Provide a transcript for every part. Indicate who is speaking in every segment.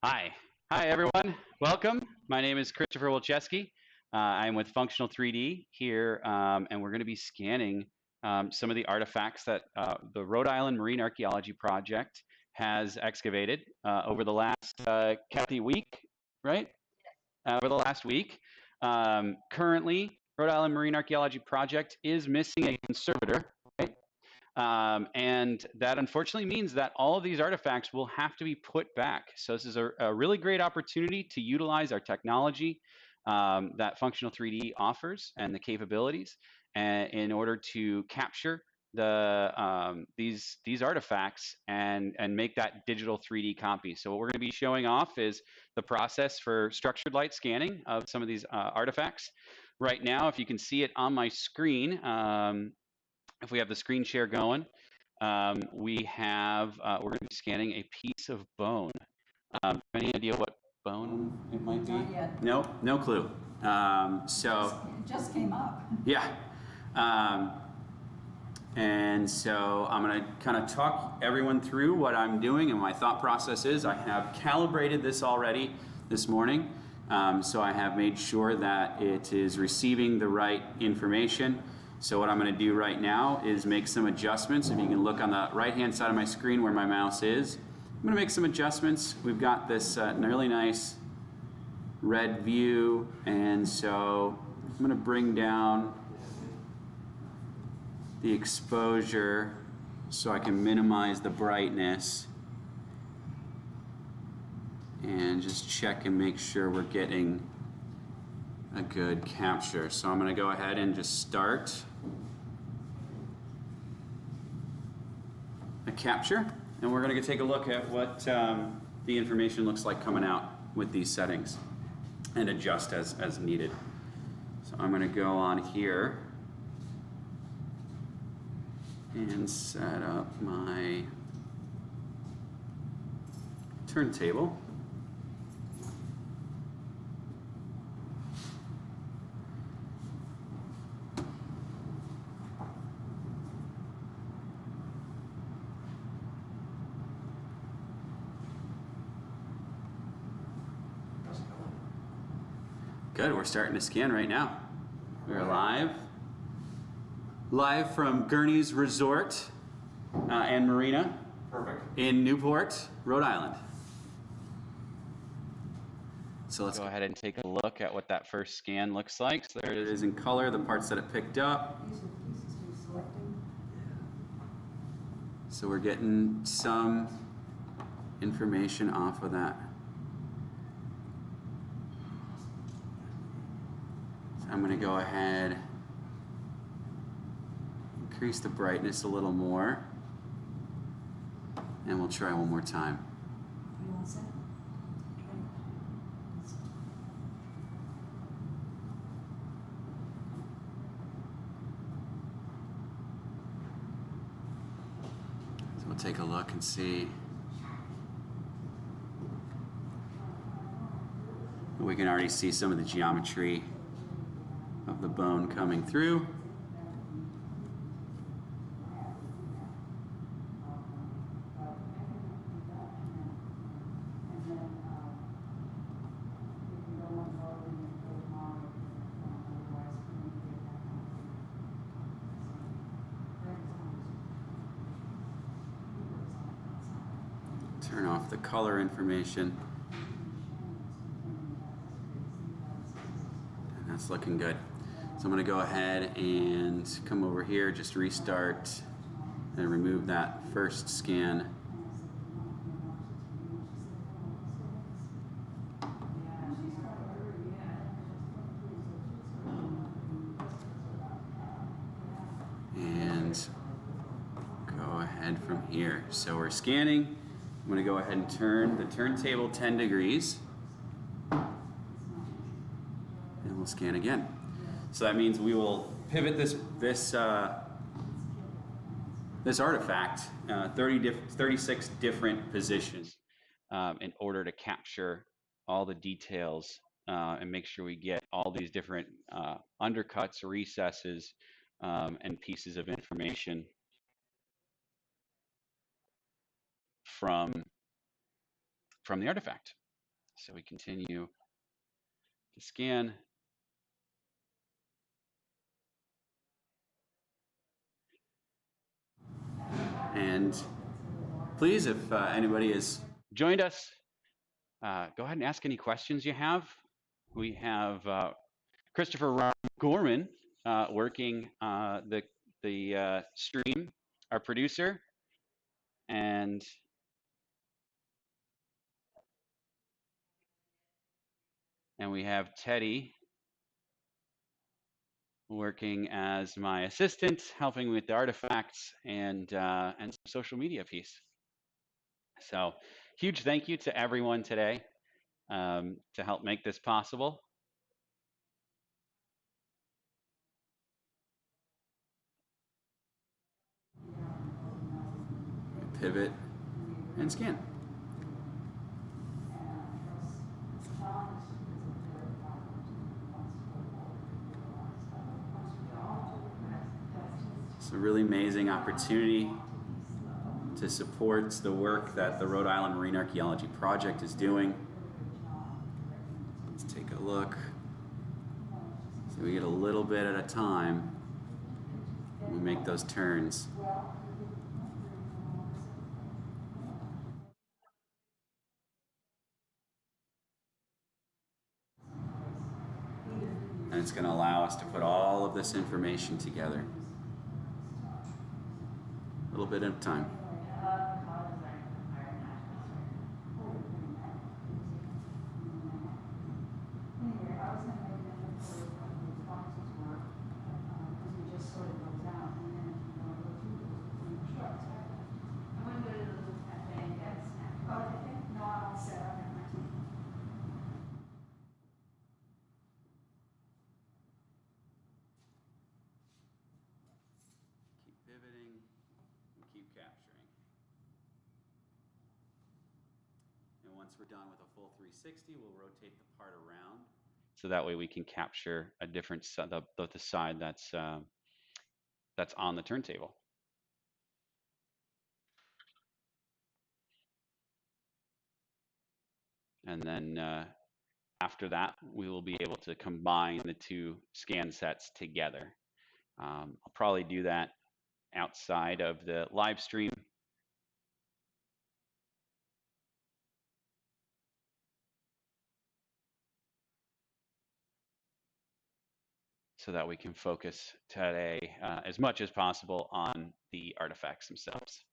Speaker 1: Hi. Hi, everyone. Welcome. My name is Christopher Wilchesky. I'm with Functional 3D here, and we're going to be scanning some of the artifacts that the Rhode Island Marine Archaeology Project has excavated over the last, Kathy, week, right? Over the last week. Currently, Rhode Island Marine Archaeology Project is missing a conservator, right? And that unfortunately means that all of these artifacts will have to be put back. So this is a really great opportunity to utilize our technology that Functional 3D offers and the capabilities in order to capture these artifacts and make that digital 3D copy. So what we're going to be showing off is the process for structured light scanning of some of these artifacts. Right now, if you can see it on my screen, if we have the screen share going, we're going to be scanning a piece of bone. Any idea what bone it might be?
Speaker 2: Not yet.
Speaker 1: No, no clue.
Speaker 2: It just came up.
Speaker 1: Yeah. Um, and so I'm going to kind of talk everyone through what I'm doing and my thought process is. I have calibrated this already this morning. So I have made sure that it is receiving the right information. So what I'm going to do right now is make some adjustments. If you can look on the right-hand side of my screen where my mouse is, I'm going to make some adjustments. We've got this really nice red view, and so I'm going to bring down the exposure so I can minimize the brightness and just check and make sure we're getting a good capture. So I'm going to go ahead and just start a capture, and we're going to take a look at what the information looks like coming out with these settings and adjust as needed. So I'm going to go on here and set up my turntable. Good, we're starting to scan right now. We're live from Gurney's Resort and Marina.
Speaker 3: Perfect.
Speaker 1: In Newport, Rhode Island. So let's go ahead and take a look at what that first scan looks like. So there it is in color, the parts that it picked up.
Speaker 2: These are pieces we're selecting.
Speaker 1: So we're getting some information off of that. So I'm going to go ahead, increase the brightness a little more, and we'll try one more time.
Speaker 2: You want to set?
Speaker 1: So we'll take a look and see. We can already see some of the geometry of the bone coming through. Turn off the color information. And that's looking good. So I'm going to go ahead and come over here, just restart and remove that first scan. And go ahead from here. So we're scanning. I'm going to go ahead and turn the turntable 10 degrees. And we'll scan again. So that means we will pivot this artifact 36 different positions in order to capture all the details and make sure we get all these different undercuts, recesses, and pieces of information from the artifact. So we continue to scan. And please, if anybody has joined us, go ahead and ask any questions you have. We have Christopher Gorman working the stream, our producer, and we have Teddy working as my assistant, helping me with the artifacts and some social media piece. So huge thank you to everyone today to help make this possible. Pivot and scan. It's a really amazing opportunity to support the work that the Rhode Island Marine Archaeology Project is doing. Let's take a look. So we get a little bit at a time when we make those turns. And it's going to allow us to put all of this information together. A little bit at a time. Once we're done with a full 360, we'll rotate the part around. So that way we can capture a different the side that's on the turntable. And then after that, we will be able to combine the two scan sets together. I'll probably do that outside of the live stream. So that we can focus today as much as possible on the artifacts themselves.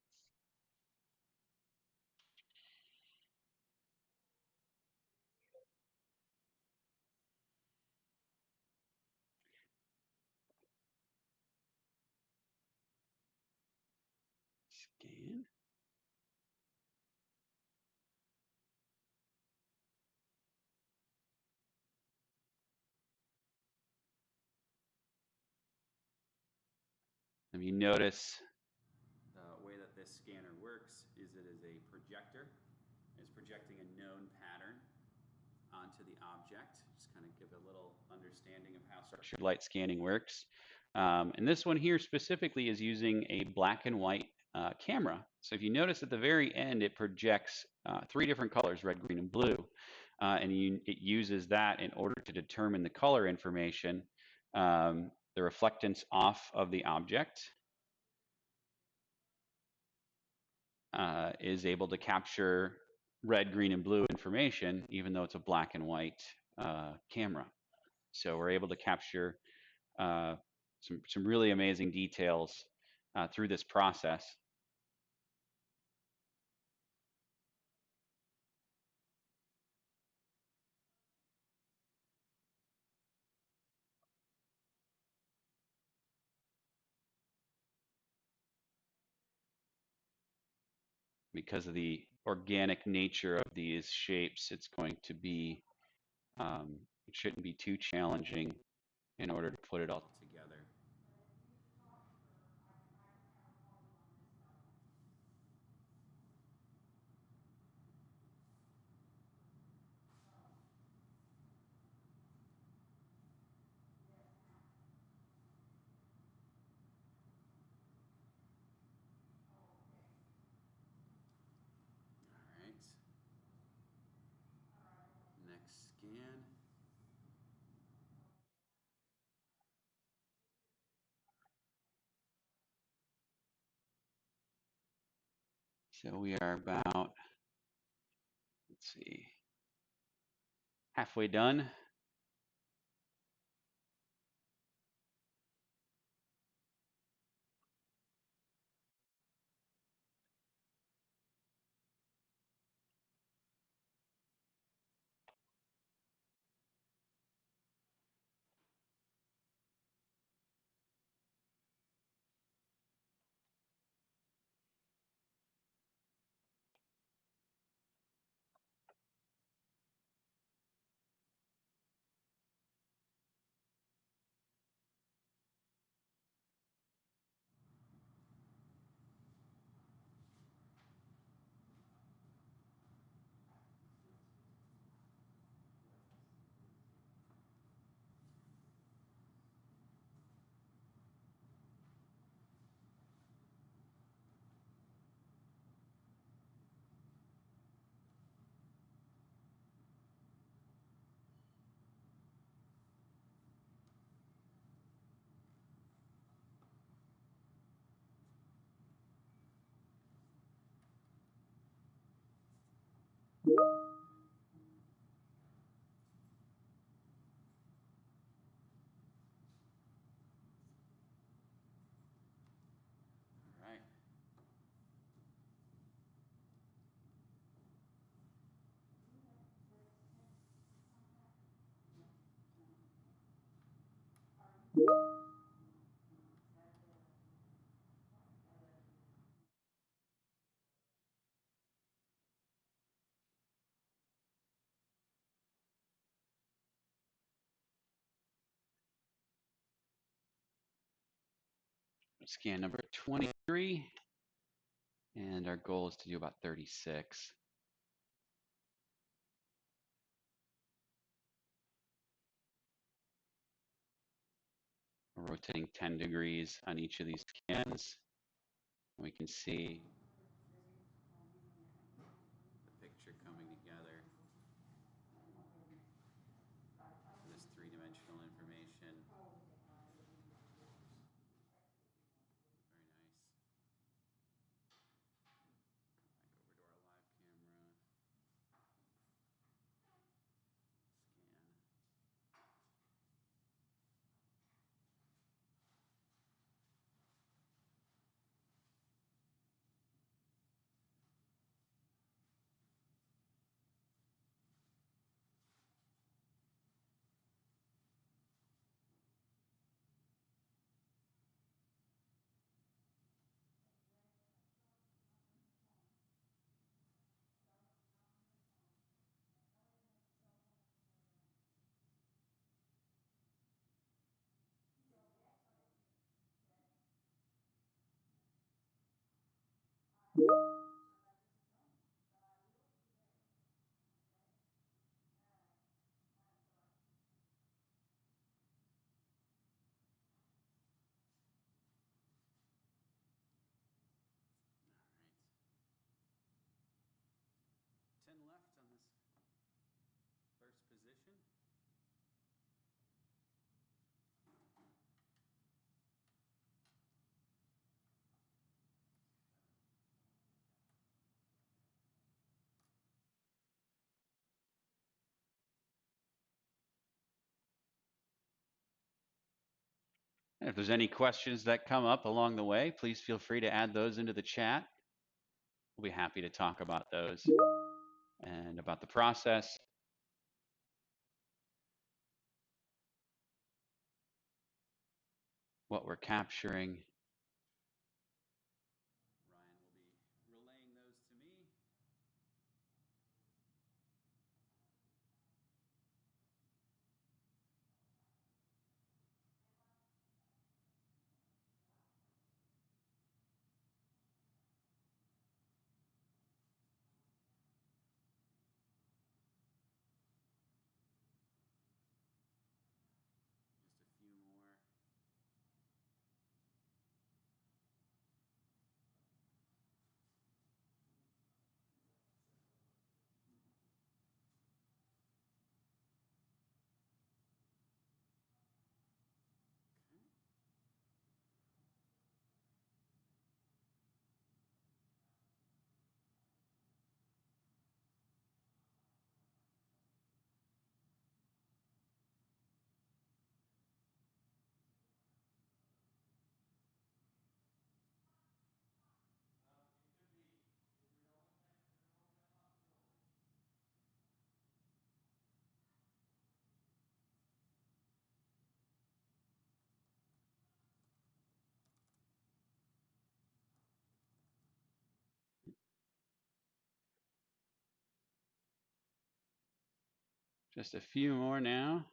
Speaker 1: Scan. If you notice, the way that this scanner works is it is a projector. It's projecting a known pattern onto the object. Just kind of give a little understanding of how structured light scanning works. And this one here specifically is using a black and white camera. So if you notice at the very end, it projects 3 different colors, red, green, and blue. And it uses that in order to determine the color information, the reflectance off of the object, is able to capture red, green, and blue information, even though it's a black and white camera. So we're able to capture some really amazing details through this process. Because of the organic nature of these shapes, it's going to be, it shouldn't be too challenging in order to put it all together. So we are about, let's see, halfway done. All right. Scan number 23, and our goal is to do about 36. We're rotating 10 degrees on each of these scans. We can see the picture coming together. This three-dimensional information. Very nice. Back over to our live camera. Scan. All right. 10 left on this first position. If there's any questions that come up along the way, please feel free to add those into the chat. We'll be happy to talk about those and about the process. What we're capturing. Ryan will be relaying those to me. Just a few more. Just a few more now.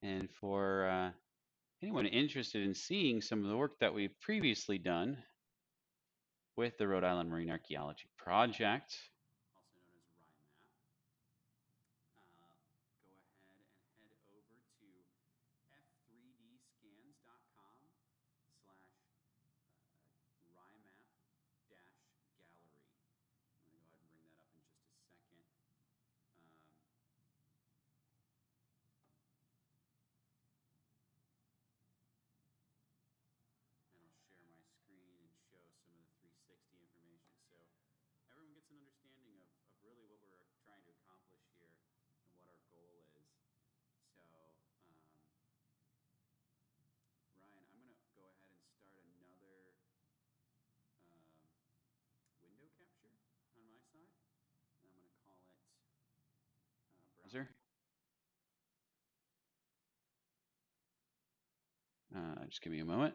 Speaker 1: And for anyone interested in seeing some of the work that we've previously done with the Rhode Island Marine Archaeology Project, also known as RIMAP, go ahead and head over to f3dscans.com/RIMAP-gallery. I'm going to go ahead and bring that up in just a second. And I'll share my screen and show some of the 360 information so everyone gets an understanding of really what we're trying to accomplish here and what our goal is. So, Ryan, I'm going to go ahead and start another window capture on my side, and I'm going to call it browser. Just give me a moment.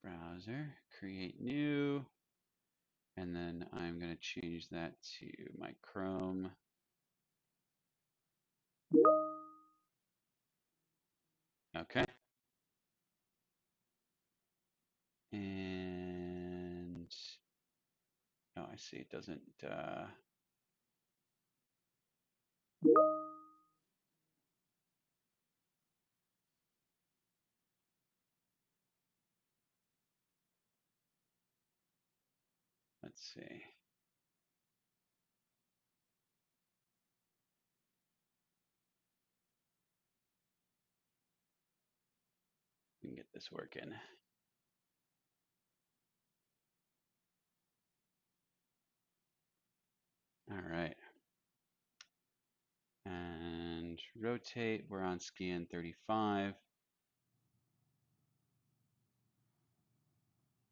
Speaker 1: Browser, create new, and then I'm going to change that to my Chrome. Okay. And oh, I see it doesn't. Let's see. We can get this working. All right. And rotate, we're on scan 35. I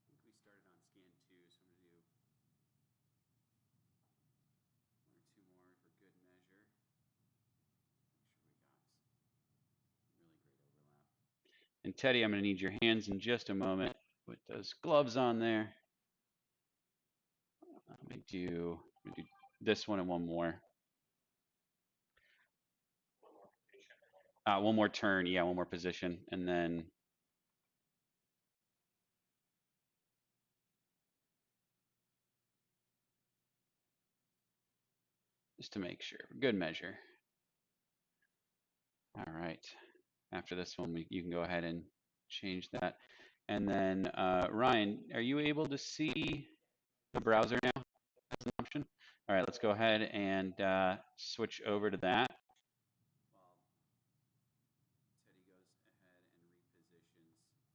Speaker 1: think we started on scan 2, so I'm going to do 1 or 2 more for good measure. Make sure we got really great overlap. And Teddy, I'm going to need your hands in just a moment with those gloves on there. I'm going to do this one and one more. One more turn, yeah, one more position, and then just to make sure, good measure. All right. After this one, you can go ahead and change that. And then, Ryan, are you able to see the browser now as an option? All right, let's go ahead and switch over to that. While Teddy goes ahead and repositions, I'm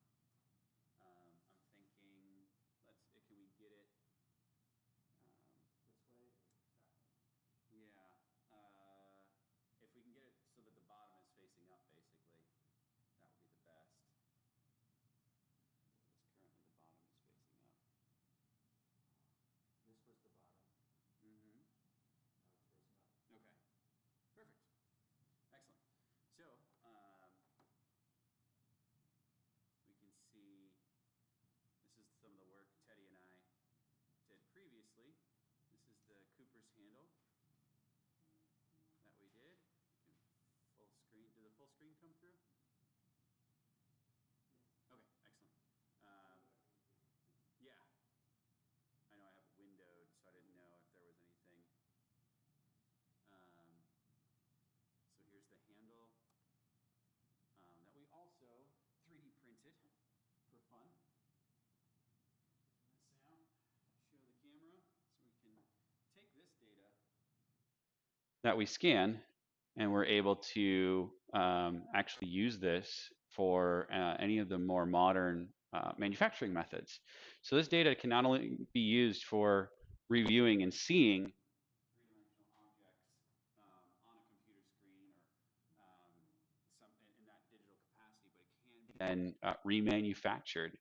Speaker 1: thinking, can we get it this way or that way? Yeah, if we can get it so that the bottom is facing up, basically, that would be the best. Currently the bottom is facing up.
Speaker 3: This was the bottom.
Speaker 1: Mm-hmm.
Speaker 3: Now it's facing up.
Speaker 1: Okay. Perfect. Excellent. So we can see this is some of the work Teddy and I did previously. This is the Cooper's handle that we did. You can full screen. Did the full screen come through? Okay, excellent. Yeah. I know I have it windowed, so I didn't know if there was anything. So here's the handle that we also 3D printed for fun. This out, show the camera, so we can take this data that we scan, and we're able to actually use this for any of the more modern manufacturing methods. So this data can not only be used for reviewing and seeing three-dimensional objects on a computer screen or in that digital capacity, but it can be then remanufactured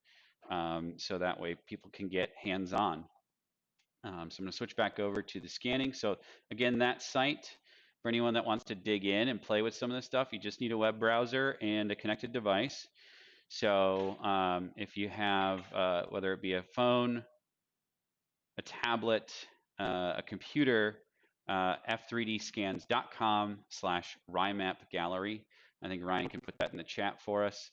Speaker 1: so that way people can get hands-on. So I'm going to switch back over to the scanning. So again, that site For anyone that wants to dig in and play with some of this stuff, you just need a web browser and a connected device. So if you have, whether it be a phone, a tablet, a computer, f3dscans.com/RIMAP gallery. I think Ryan can put that in the chat for us.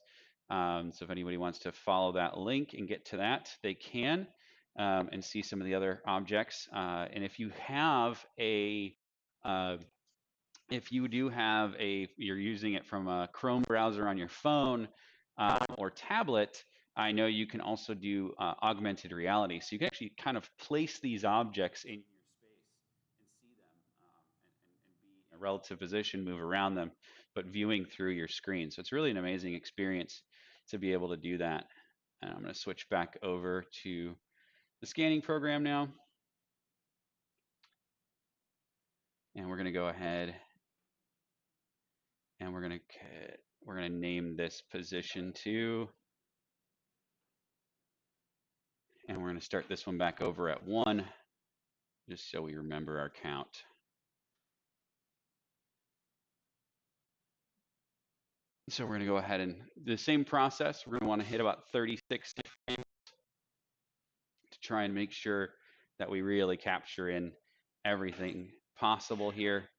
Speaker 1: So if anybody wants to follow that link and get to that, they can, and see some of the other objects. And if you have a if you do have you're using it from a Chrome browser on your phone or tablet, I know you can also do augmented reality. So you can actually kind of place these objects in your space and see them and be in a relative position, move around them, but viewing through your screen. So it's really an amazing experience to be able to do that. And I'm going to switch back over to the scanning program now. And we're going to go ahead and we're gonna name this position too, and we're gonna start this one back over at 1, just so we remember our count. So we're gonna go ahead and do the same process. We're gonna want to hit about 36 frames to try and make sure that we really capture in everything possible here.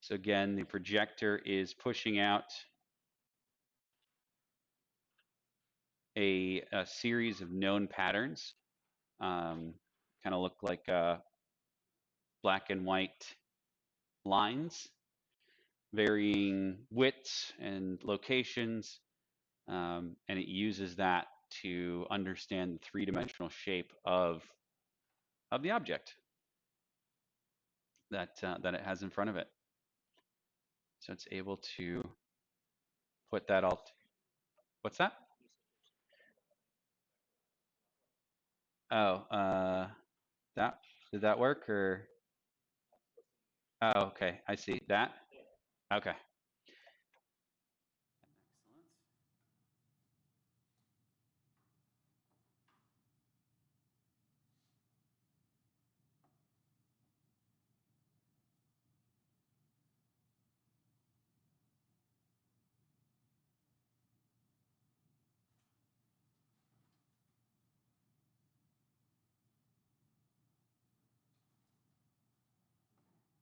Speaker 1: So again, the projector is pushing out a series of known patterns. Kind of look like black and white lines, varying widths and locations, and it uses that to understand the three-dimensional shape of the object that it has in front of it. So it's able to put that all. What's that? Oh, that did that work or? Oh, okay. I see that. Okay.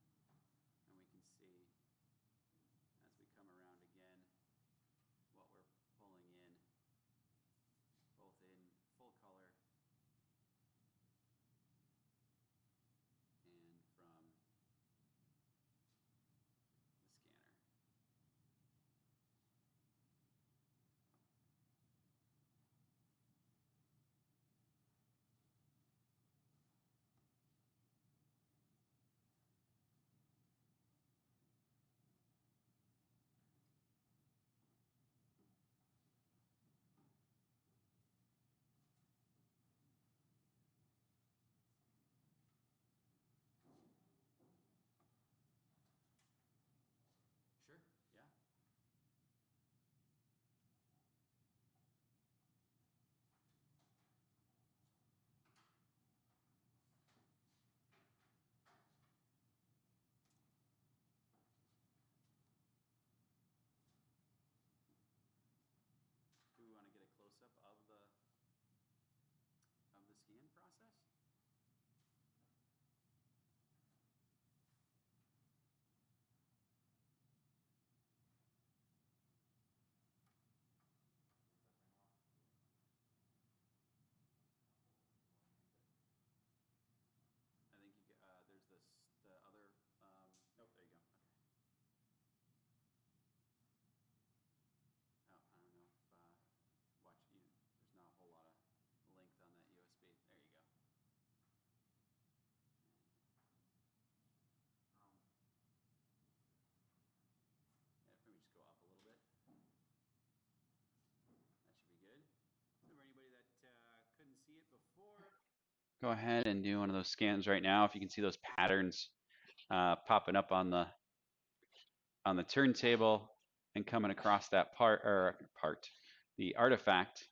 Speaker 1: Excellent. And we can see as we come around again what we're pulling in, both in full color and from the scanner. Sure, yeah. Do we want to get a close-up of the scan process? I think you there's the other. Oh, there you go. Okay. Oh, I don't know if watch you. There's not a whole lot of length on that USB. There you go. Yeah, maybe just go up a little bit. That should be good. So for anybody that couldn't see it before, go ahead and do one of those scans right now. If you can see those patterns popping up on the turntable, and coming across that the artifact.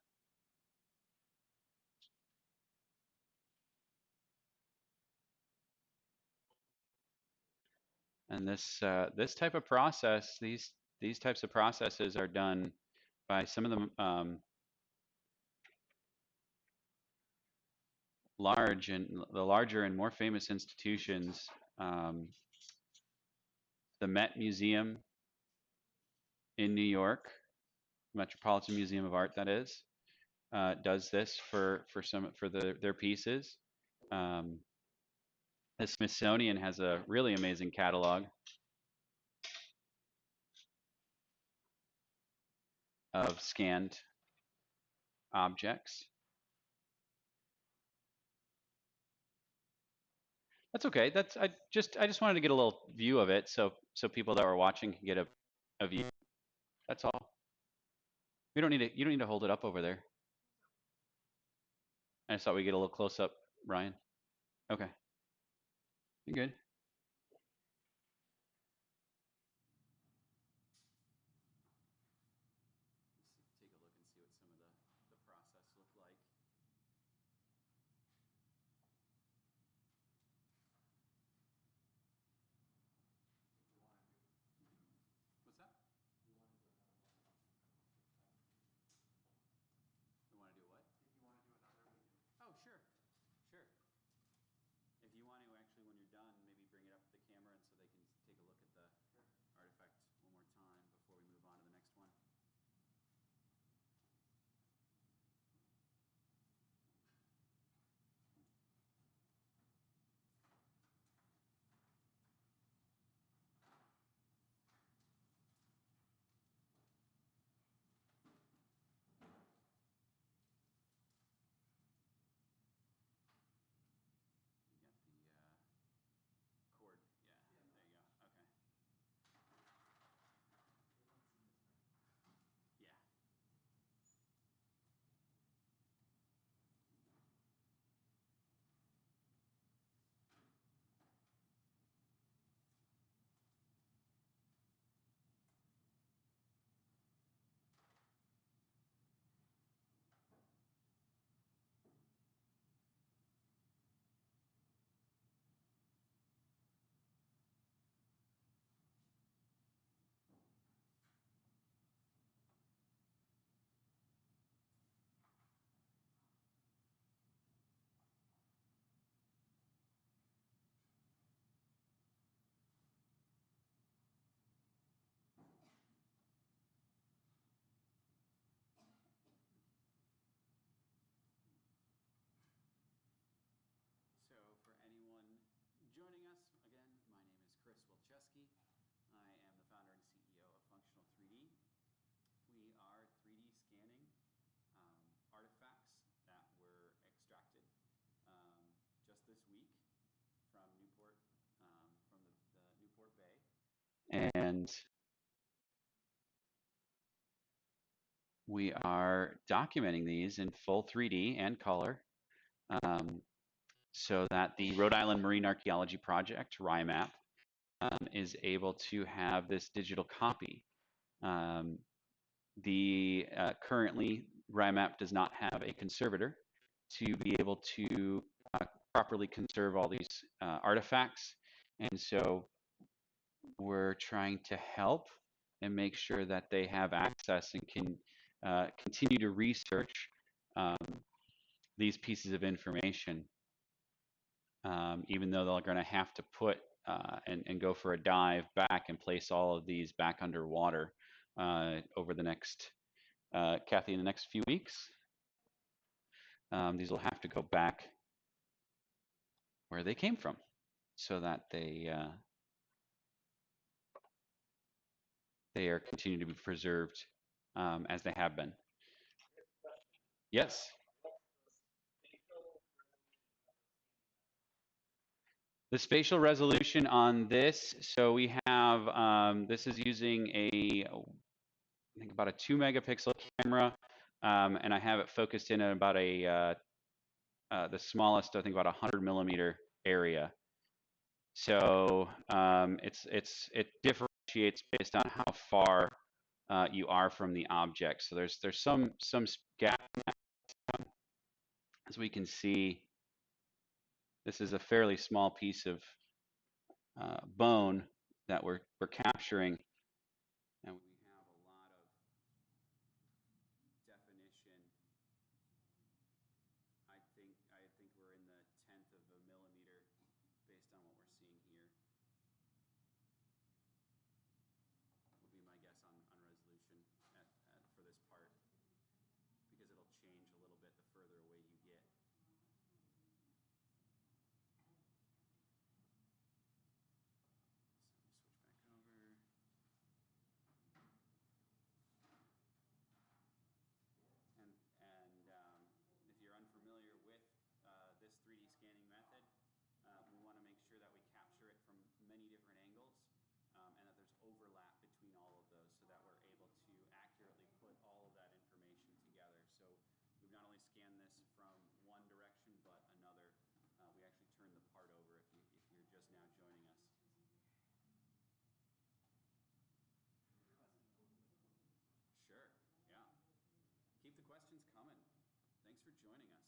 Speaker 1: And this type of process, these types of processes are done by some of the larger and more famous institutions. The Met Museum in New York, Metropolitan Museum of Art, that is, does this for their pieces. The Smithsonian has a really amazing catalog of scanned objects. That's okay. I just wanted to get a little view of it, so people that were watching can get a view. That's all. You don't need to hold it up over there. I just thought we'd get a little close up, Ryan. Okay. You're good. Let's take a look and see what some of the process looked like. What's that?
Speaker 3: You want to do another one.
Speaker 1: You want to do what?
Speaker 3: If you want to do another, we can.
Speaker 1: Oh, sure. Sure. If you want to actually, when you're done, maybe bring it up to the camera and so they can take a look at the artifact one more time before we move on to the next one. Cord. Yeah, there you go. Okay. Yeah. So for anyone joining us, again, my name is Chris Wilchesky. I am the founder and CEO of Functional 3D. We are 3D scanning artifacts that were extracted just this week from Newport, from the Newport Bay. And we are documenting these in full 3D and color. So that the Rhode Island Marine Archaeology Project, RIMAP, is able to have this digital copy. Currently, RIMAP does not have a conservator to be able to properly conserve all these artifacts. And so we're trying to help and make sure that they have access and can continue to research these pieces of information. Even though they're going to have to put and go for a dive back and place all of these back underwater over the next, Kathy, in the next few weeks. These will have to go back where they came from so that they are continuing to be preserved as they have been. Yes. The spatial resolution on this, so we have, this is using I think about a 2 megapixel camera, and I have it focused in at about the smallest, I think about 100 millimeter area. So it differentiates based on how far you are from the object. So there's some gap. As we can see, this is a fairly small piece of bone that we're capturing, and we have a lot of definition. I think we're in the tenth of a millimeter based on what we're seeing here. Would be my guess on resolution for this part, because it'll change a little bit the further away you get. So let me switch back over. And if you're unfamiliar with this 3D scanning method, we want to make sure that we capture it from many different angles, and that there's overlap between all of those, so that we're able to accurately put all of that information together. So we've not only scanned this from one direction, but another. We actually turned the part over if you're just now joining us. Sure, yeah. Keep the questions coming. Thanks for joining us.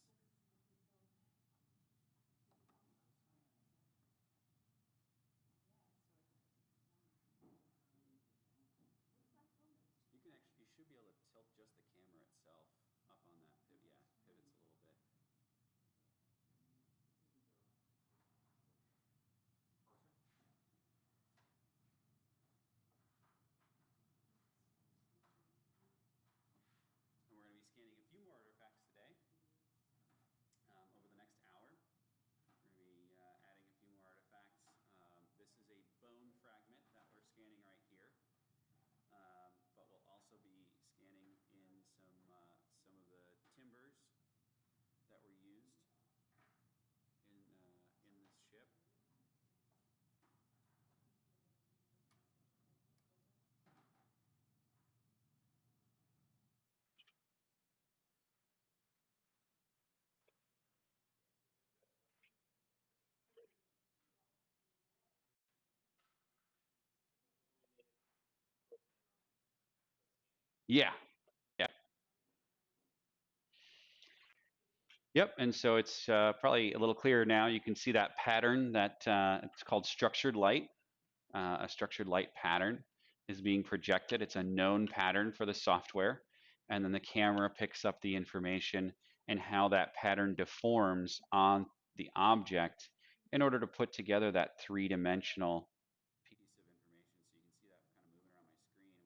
Speaker 1: You should be able to tilt just the camera itself up on that pivot. Yeah, pivots a little bit. And we're going to be scanning a few more artifacts today. Over the next hour, we're going to be adding a few more artifacts. This is a bone fragment that we're scanning right here. But we'll also be scanning in some of the timbers that were used in this ship. Yeah. Yeah. Yep. And so it's probably a little clearer now. You can see that pattern that it's called structured light. A structured light pattern is being projected. It's a known pattern for the software. And then the camera picks up the information and how that pattern deforms on the object in order to put together that three-dimensional piece of information. So you can see that kind of moving around my screen, and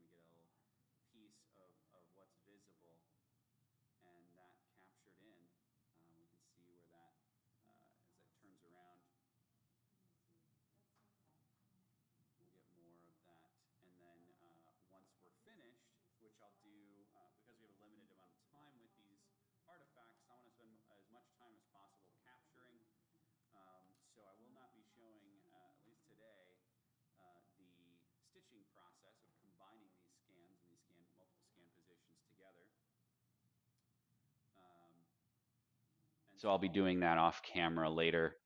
Speaker 1: we get a little piece of what's visible, and that captured in. We can see where that, as it turns around, we'll get more of that. And then once we're finished, which I'll do, because we have a limited amount of time with these artifacts, I want to spend as much time as possible capturing. So I will not be showing, at least today, the stitching process of combining these scans and these multiple scan positions together. So I'll be doing that off camera later,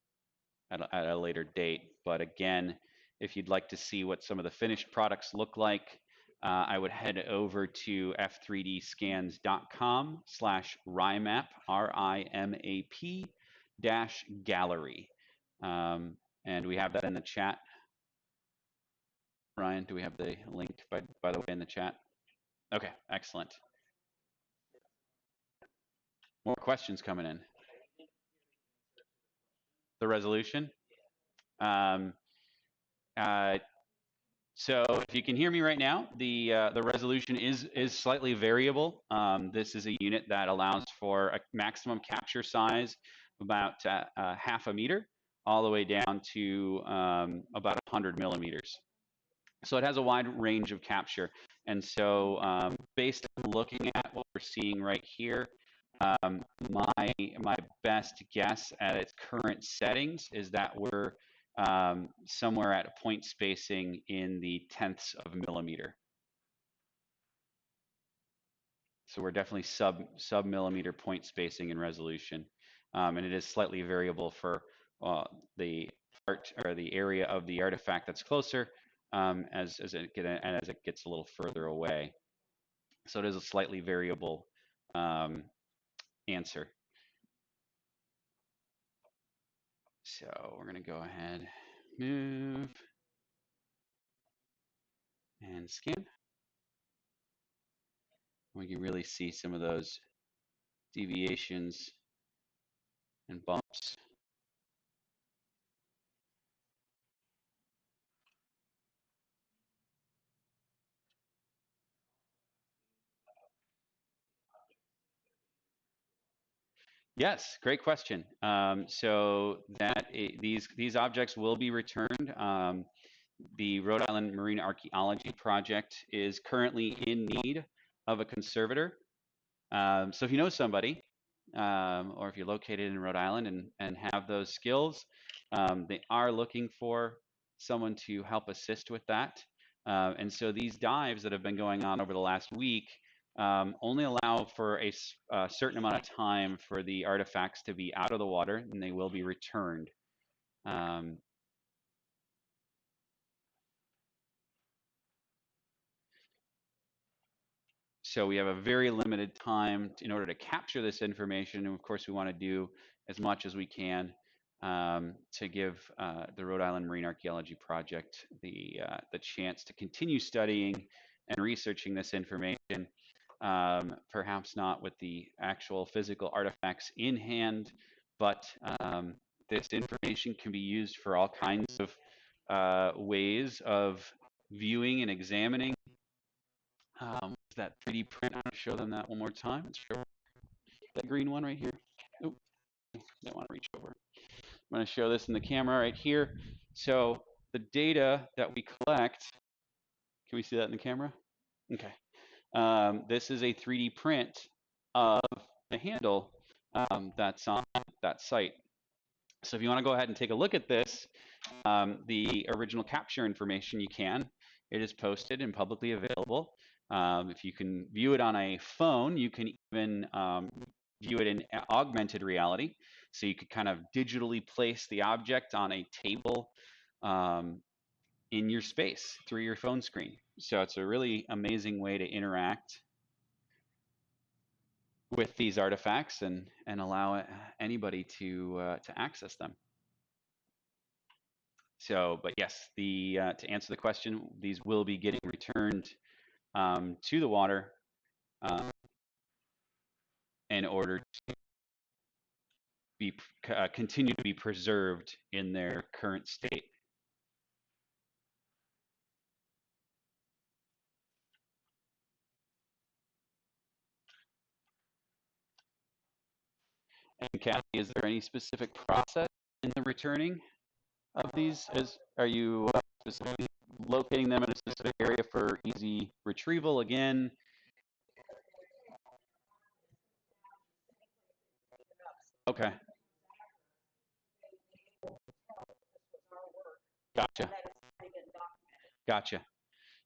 Speaker 1: at a later date. But again, if you'd like to see what some of the finished products look like, I would head over to f3dscans.com/RIMAP, RIMAP -gallery. And we have that in the chat. Ryan, do we have the link, by the way, in the chat? Okay, excellent. More questions coming in. The resolution? So if you can hear me right now, the resolution is slightly variable. This is a unit that allows for a maximum capture size of about half a meter, all the way down to about 100 millimeters. So it has a wide range of capture. And so based on looking at what we're seeing right here, my best guess at its current settings is that we're somewhere at a point spacing in the tenths of a millimeter. So we're definitely sub millimeter point spacing in resolution, and it is slightly variable for the part or the area of the artifact that's closer, as it gets a little further away. So it is a slightly variable answer. So we're going to go ahead, move, and scan. We can really see some of those deviations and bumps. Yes, great question. So these objects will be returned. The Rhode Island Marine Archaeology Project is currently in need of a conservator. So if you know somebody, or if you're located in Rhode Island and have those skills, they are looking for someone to help assist with that. And so these dives that have been going on over the last week only allow for a certain amount of time for the artifacts to be out of the water, and they will be returned. So we have a very limited time in order to capture this information, and of course we want to do as much as we can to give the Rhode Island Marine Archaeology Project the chance to continue studying and researching this information. Perhaps not with the actual physical artifacts in hand, but this information can be used for all kinds of ways of viewing and examining that 3D print. I'm going to show them that one more time. Let's show that green one right here. Oh, I want to reach over. I'm going to show this in the camera right here. So the data that we collect, can we see that in the camera? Okay. This is a 3D print of the handle that's on that site. So if you want to go ahead and take a look at this, the original capture information you can. It is posted and publicly available. If you can view it on a phone, you can even view it in augmented reality. So you could kind of digitally place the object on a table in your space through your phone screen. So it's a really amazing way to interact with these artifacts and allow anybody to access them. So, but yes, to answer the question, these will be getting returned to the water in order to be continue to be preserved in their current state. And Kathy, is there any specific process in the returning of these? Are you specifically locating them in a specific area for easy retrieval again? Okay. Gotcha. Gotcha.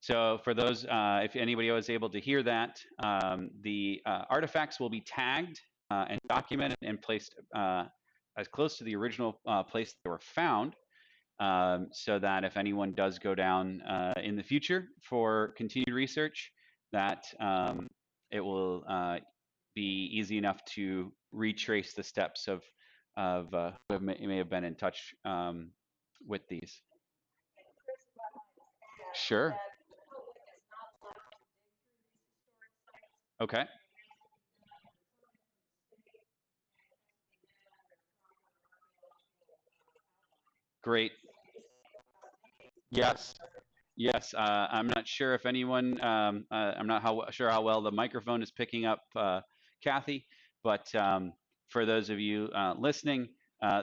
Speaker 1: So for those, if anybody was able to hear that, the artifacts will be tagged and documented and placed as close to the original place they were found, so that if anyone does go down in the future for continued research, that it will be easy enough to retrace the steps of who may have been in touch with these. Sure. Okay. Great. Yes. Yes. I'm not sure if anyone. I'm not sure how well the microphone is picking up Kathy, but for those of you listening,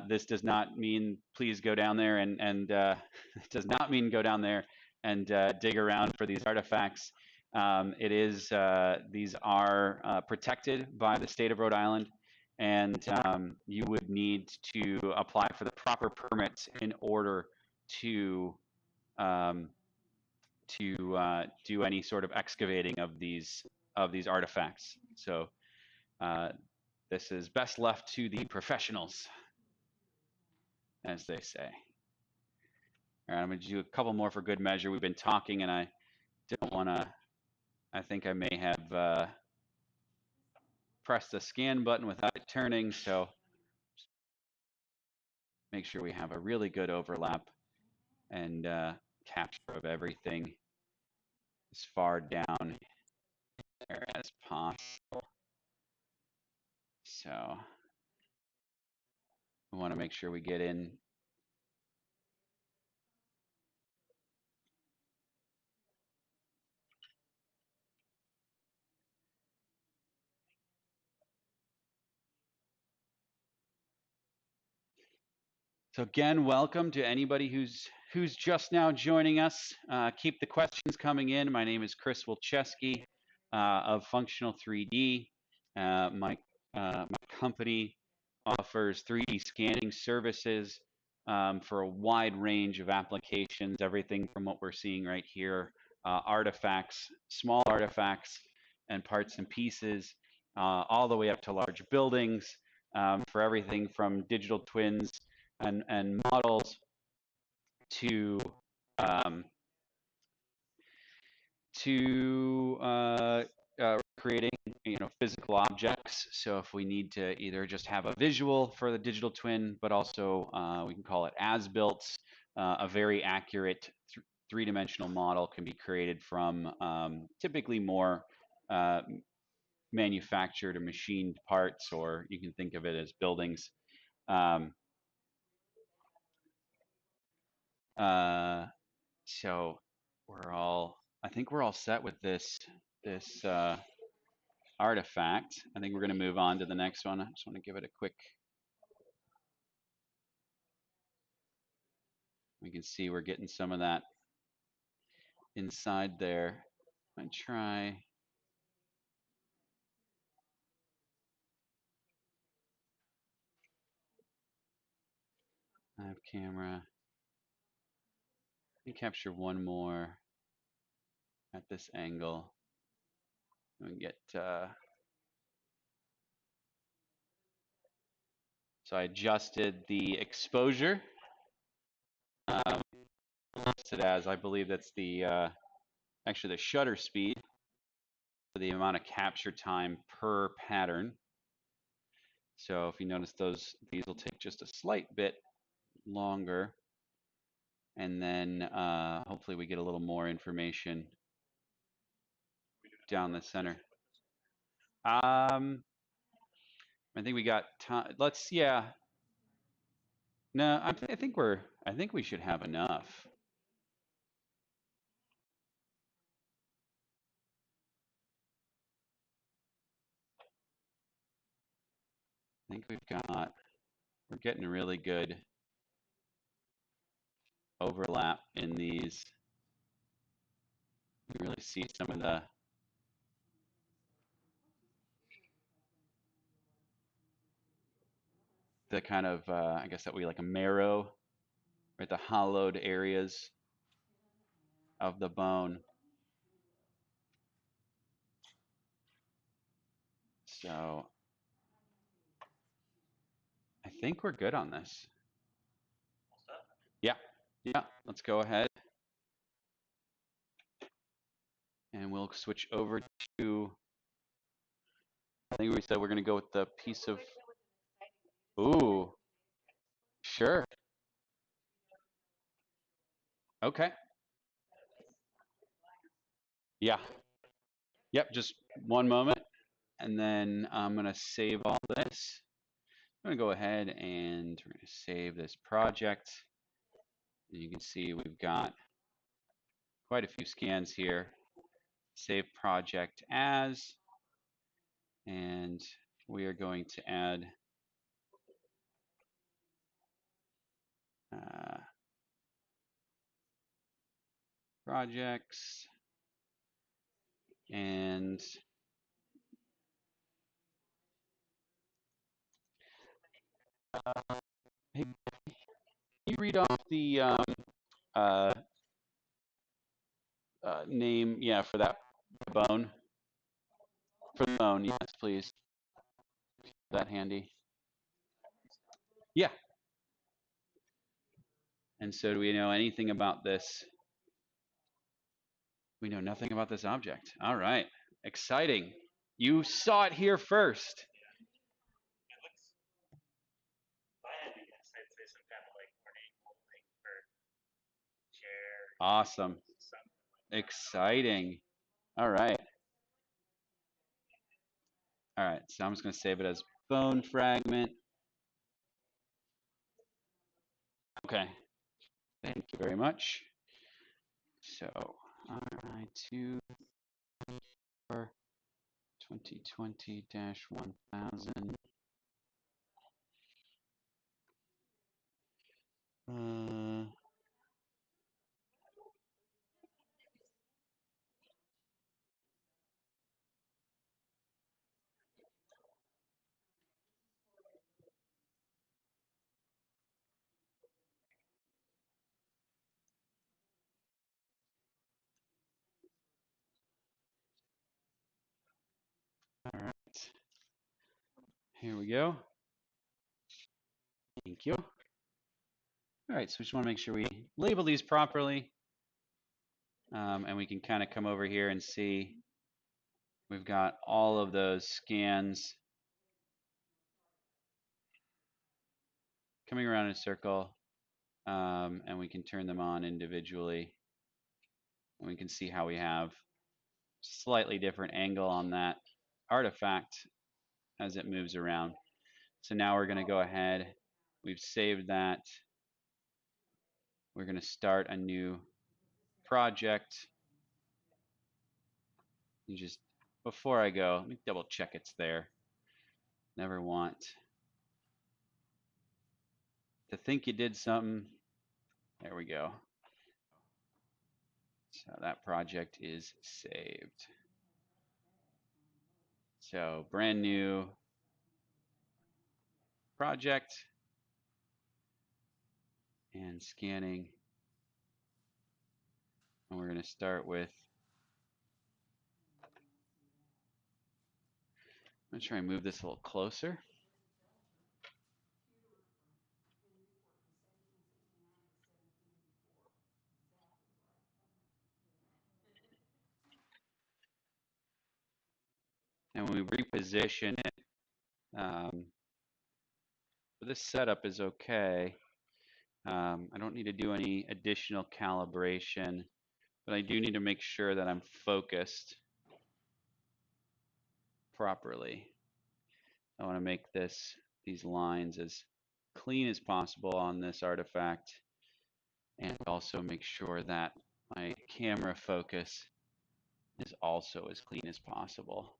Speaker 1: this does not mean please go down there and it does not mean go down there and dig around for these artifacts. These are protected by the state of Rhode Island, and you would need to apply for the proper permits in order to um, do any sort of excavating of these artifacts. So this is best left to the professionals, as they say. All right, I'm going to do a couple more for good measure. We've been talking, and I don't want to I think I may have pressed the scan button without it turning, so make sure we have a really good overlap and capture of everything as far down there as possible. So we want to make sure we get in. So again, welcome to anybody who's just now joining us. Keep the questions coming in. My name is Chris Wilchesky of Functional 3D. My company offers 3D scanning services for a wide range of applications, everything from what we're seeing right here, artifacts, small artifacts and parts and pieces, all the way up to large buildings, for everything from digital twins and models to um, creating physical objects. So if we need to either just have a visual for the digital twin, but also we can call it as built, a very accurate three-dimensional model can be created from typically more manufactured or machined parts, or you can think of it as buildings. So I think we're all set with this artifact. I think we're going to move on to the next one. I just want to give it a quick. We can see we're getting some of that inside there. I'm going to try. Live camera. Let me capture one more at this angle. And get. So I adjusted the exposure. Listed as, I believe that's the actually the shutter speed for the amount of capture time per pattern. So if you notice these will take just a slight bit longer, and then hopefully we get a little more information down the center. I think we got time. Yeah. No, I think we should have enough. I think we're getting a really good overlap in these. You really see some of the kind of I guess that we like a marrow, right? The hollowed areas of the bone. So I think we're good on this. Yeah, yeah. Let's go ahead, and we'll switch over to. I think we said we're going to go with the piece of. Ooh, sure. Okay. Yeah. Yep. Just one moment, and then I'm going to save all this. I'm going to go ahead and we're going to save this project. And you can see we've got quite a few scans here. Save project as, and we are going to add projects, and hey, can you read off the name, yeah, for that bone? For the bone, yes, please. That handy. Yeah. And so do we know anything about this We know nothing about this object. All right. Exciting. You saw it here first.
Speaker 3: It looks, if I had to guess, I'd say some kind of like ornate molding for chair.
Speaker 1: Awesome.
Speaker 3: Something like that.
Speaker 1: Exciting. All right. All right. So I'm just going to save it as bone fragment. Okay. Thank you very much. So, RI2 for 2020-1000. All right. Here we go. Thank you. All right, so we just want to make sure we label these properly. And we can kind of come over here and see we've got all of those scans coming around in a circle. And we can turn them on individually. And we can see how we have slightly different angle on that artifact as it moves around. So now we're going to go ahead. We've saved that. We're going to start a new project. You just, before I go, let me double check it's there. Never want to think you did something. There we go. So that project is saved. So brand new project and scanning. And we're going to start with, I'm going to try and move this a little closer. And when we reposition it, this setup is okay. I don't need to do any additional calibration, but I do need to make sure that I'm focused properly. I want to make these lines as clean as possible on this artifact, and also make sure that my camera focus is also as clean as possible.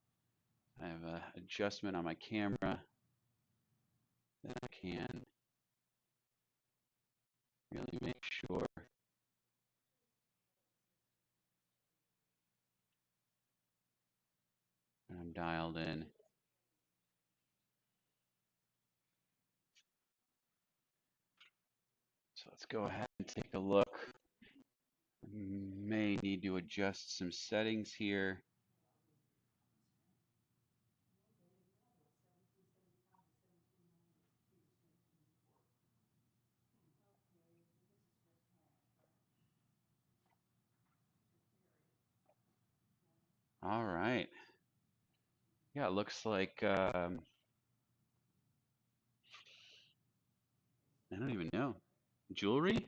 Speaker 1: I have an adjustment on my camera that I can really make sure I'm dialed in. So let's go ahead and take a look. May need to adjust some settings here. All right. Yeah, it looks like I don't even know. Jewelry?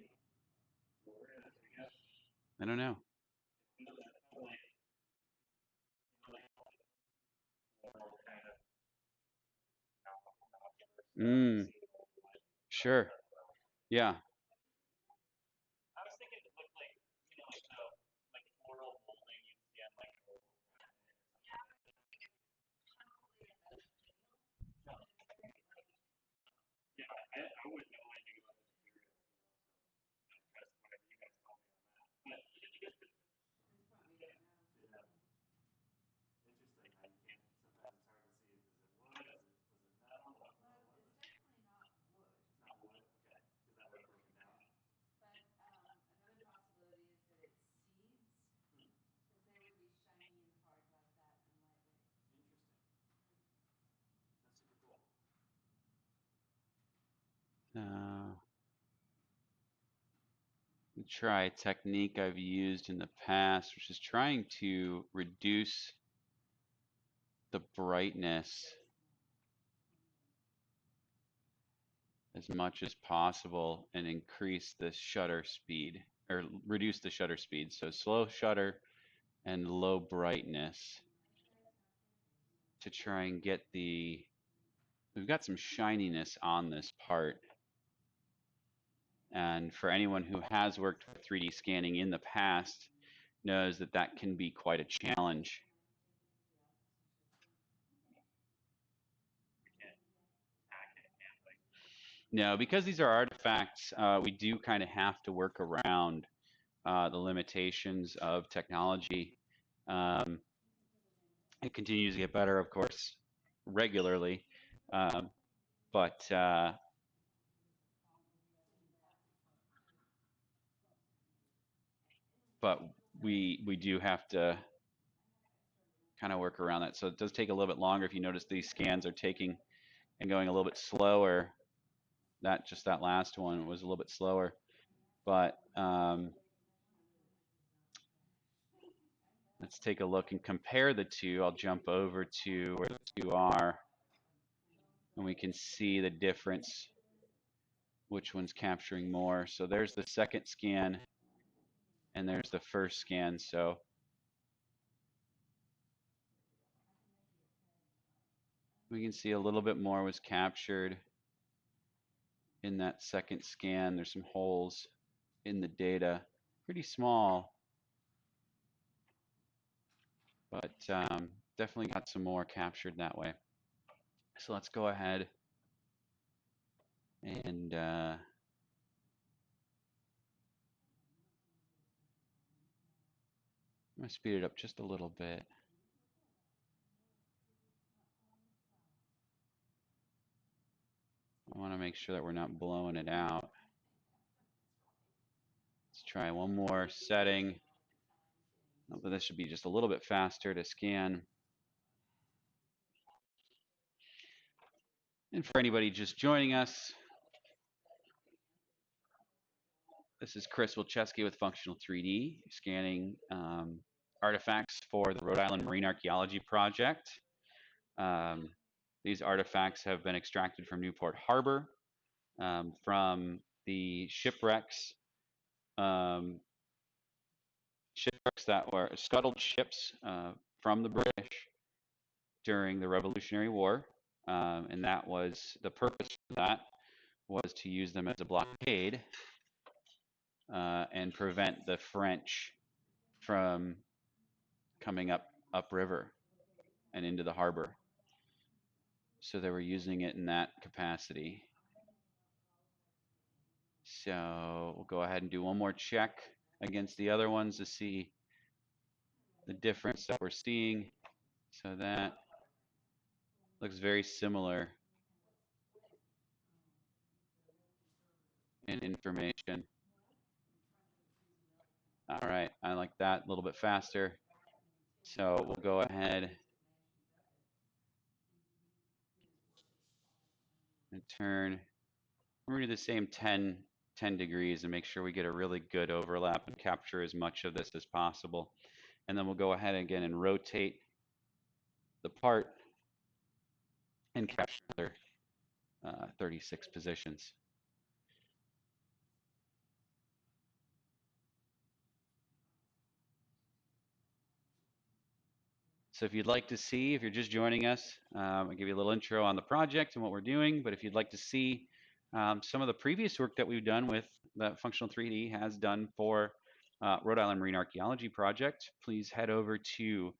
Speaker 1: I don't know. Sure. Yeah.
Speaker 3: I was thinking it looked like, like the like floral molding you see on like yeah, I wouldn't know anything about the material, so I trust whatever you guys tell me on that. But yeah, interesting how you can't. Sometimes it's hard to see. Is it wood? Was it metal? What was it? It's not wood. Okay, because that would have broken
Speaker 1: try a technique I've used in the past, which is trying to reduce the brightness as much as possible and increase the shutter speed, or reduce the shutter speed. So slow shutter and low brightness to try and get we've got some shininess on this part. And for anyone who has worked with 3D scanning in the past knows that that can be quite a challenge. No, because these are artifacts, we do kind of have to work around the limitations of technology. It continues to get better, of course, regularly, but we do have to kind of work around that. So it does take a little bit longer. If you notice, these scans are taking and going a little bit slower. That last one was a little bit slower, but let's take a look and compare the two. I'll jump over to where the two are, and we can see the difference, which one's capturing more. So there's the second scan, and there's the first scan. So we can see a little bit more was captured in that second scan. There's some holes in the data, pretty small, but definitely got some more captured that way. So let's go ahead and I'm going to speed it up just a little bit. I want to make sure that we're not blowing it out. Let's try one more setting. But this should be just a little bit faster to scan. And for anybody just joining us, this is Chris Wilchesky with Functional 3D, scanning artifacts for the Rhode Island Marine Archaeology Project. These artifacts have been extracted from Newport Harbor, from the shipwrecks that were scuttled ships from the British during the Revolutionary War, and that was the purpose of that was to use them as a blockade and prevent the French from coming upriver and into the harbor. So they were using it in that capacity. So we'll go ahead and do one more check against the other ones to see the difference that we're seeing. So that looks very similar in information. All right, I like that a little bit faster. So we'll go ahead and turn. We're going to do the same 10 degrees and make sure we get a really good overlap and capture as much of this as possible. And then we'll go ahead again and rotate the part and capture another 36 positions. So if you'd like to see, if you're just joining us, I'll give you a little intro on the project and what we're doing. But if you'd like to see some of the previous work that we've done with that Functional 3D has done for Rhode Island Marine Archaeology Project, please head over to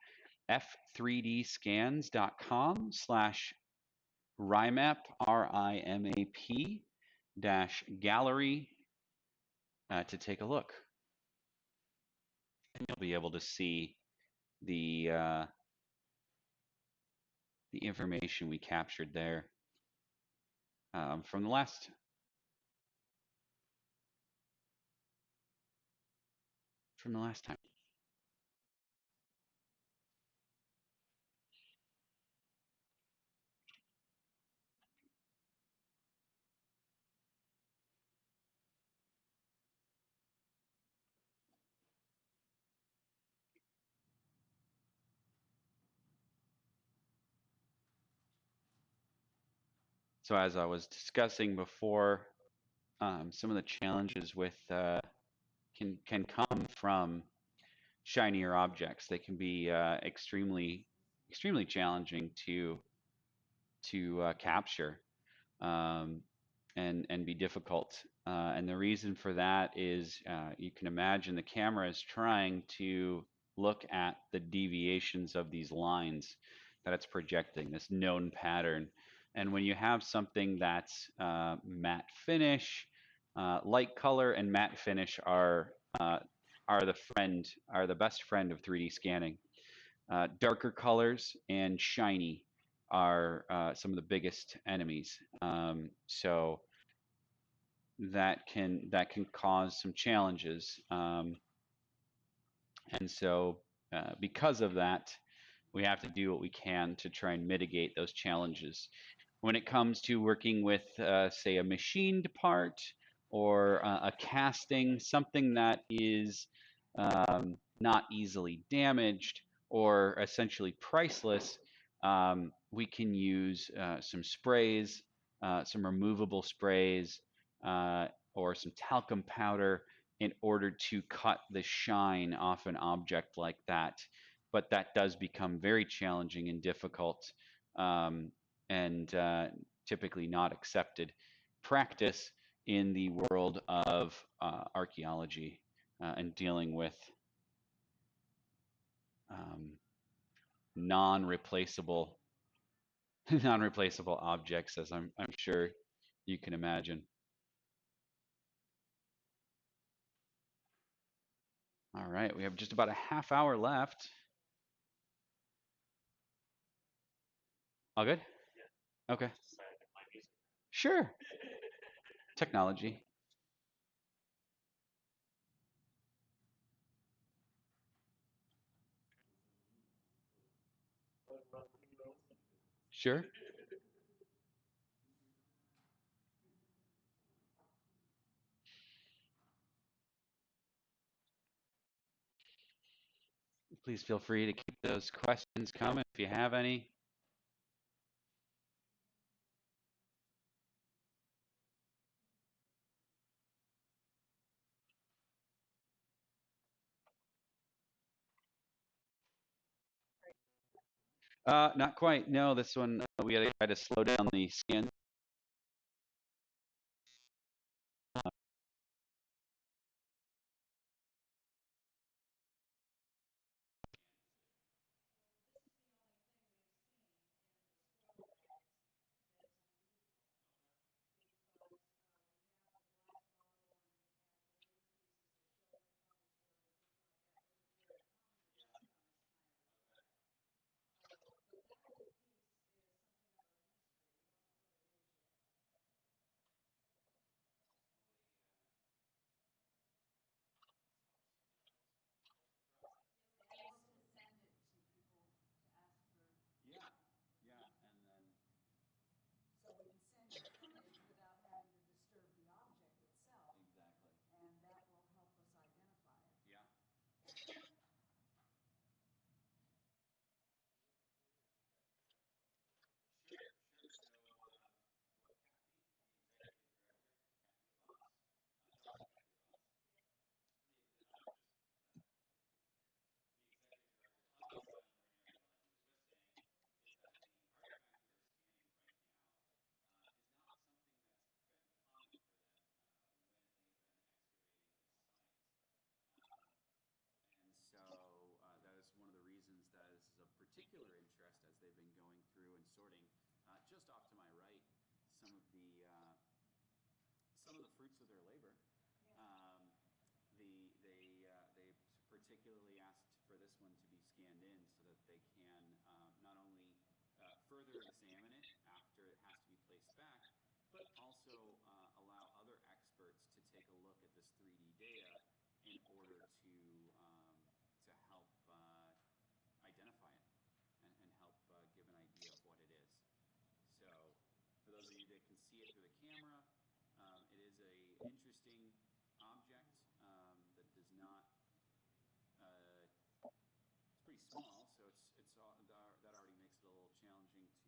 Speaker 1: f3dscans.com/RIMAP, RIMAP -gallery to take a look. And you'll be able to see the information we captured there from the last time. So as I was discussing before, some of the challenges with can come from shinier objects. They can be extremely challenging to capture, um, and be difficult. And the reason for that is you can imagine the camera is trying to look at the deviations of these lines that it's projecting, this known pattern. And when you have something that's matte finish, light color and matte finish are the best friend of 3D scanning. Darker colors and shiny are some of the biggest enemies. So that can cause some challenges. And so because of that, we have to do what we can to try and mitigate those challenges. When it comes to working with, say, a machined part or a casting, something that is not easily damaged or essentially priceless, we can use some sprays, some removable sprays, or some talcum powder in order to cut the shine off an object like that. But that does become very challenging and difficult, and typically not accepted practice in the world of archaeology and dealing with um, non-replaceable non-replaceable objects, as I'm sure you can imagine. All right, we have just about a half hour left. All good? Okay. Sure. Technology. Sure. Please feel free to keep those questions coming if you have any. Not quite. No, this one we got to try to slow down the scan. Yeah, yeah, and then
Speaker 2: So we can send an image without having to disturb the object itself,
Speaker 1: exactly.
Speaker 2: and that will help us identify it.
Speaker 1: Yeah. And so that is one of the reasons that is of particular interest as they've been going through and sorting, just off to my right, some of the uh, some of the fruits of their labor. Um, they particularly asked for this one to be scanned in so that they can not only further examine it after it has to be placed back, but also allow other experts to take a look at this 3D data in order to help identify it and help give an idea of what it is. So, for those of you that can see it through the camera, it is a interesting object that does not. It's pretty small, so that already makes it a little challenging to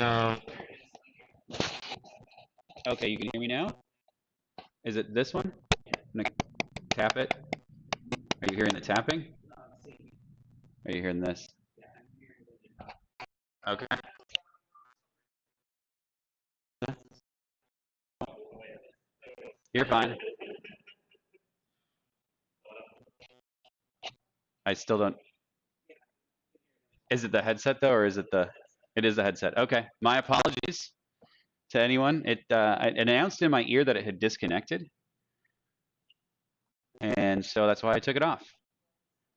Speaker 1: Okay, you can hear me now? Is it this one? I'm gonna tap it. Are you hearing the tapping? Are you hearing this? Okay. You're fine. I still don't. Is it the headset though, or is it the? It is the headset. Okay. My apologies to anyone. It announced in my ear that it had disconnected, and so that's why I took it off.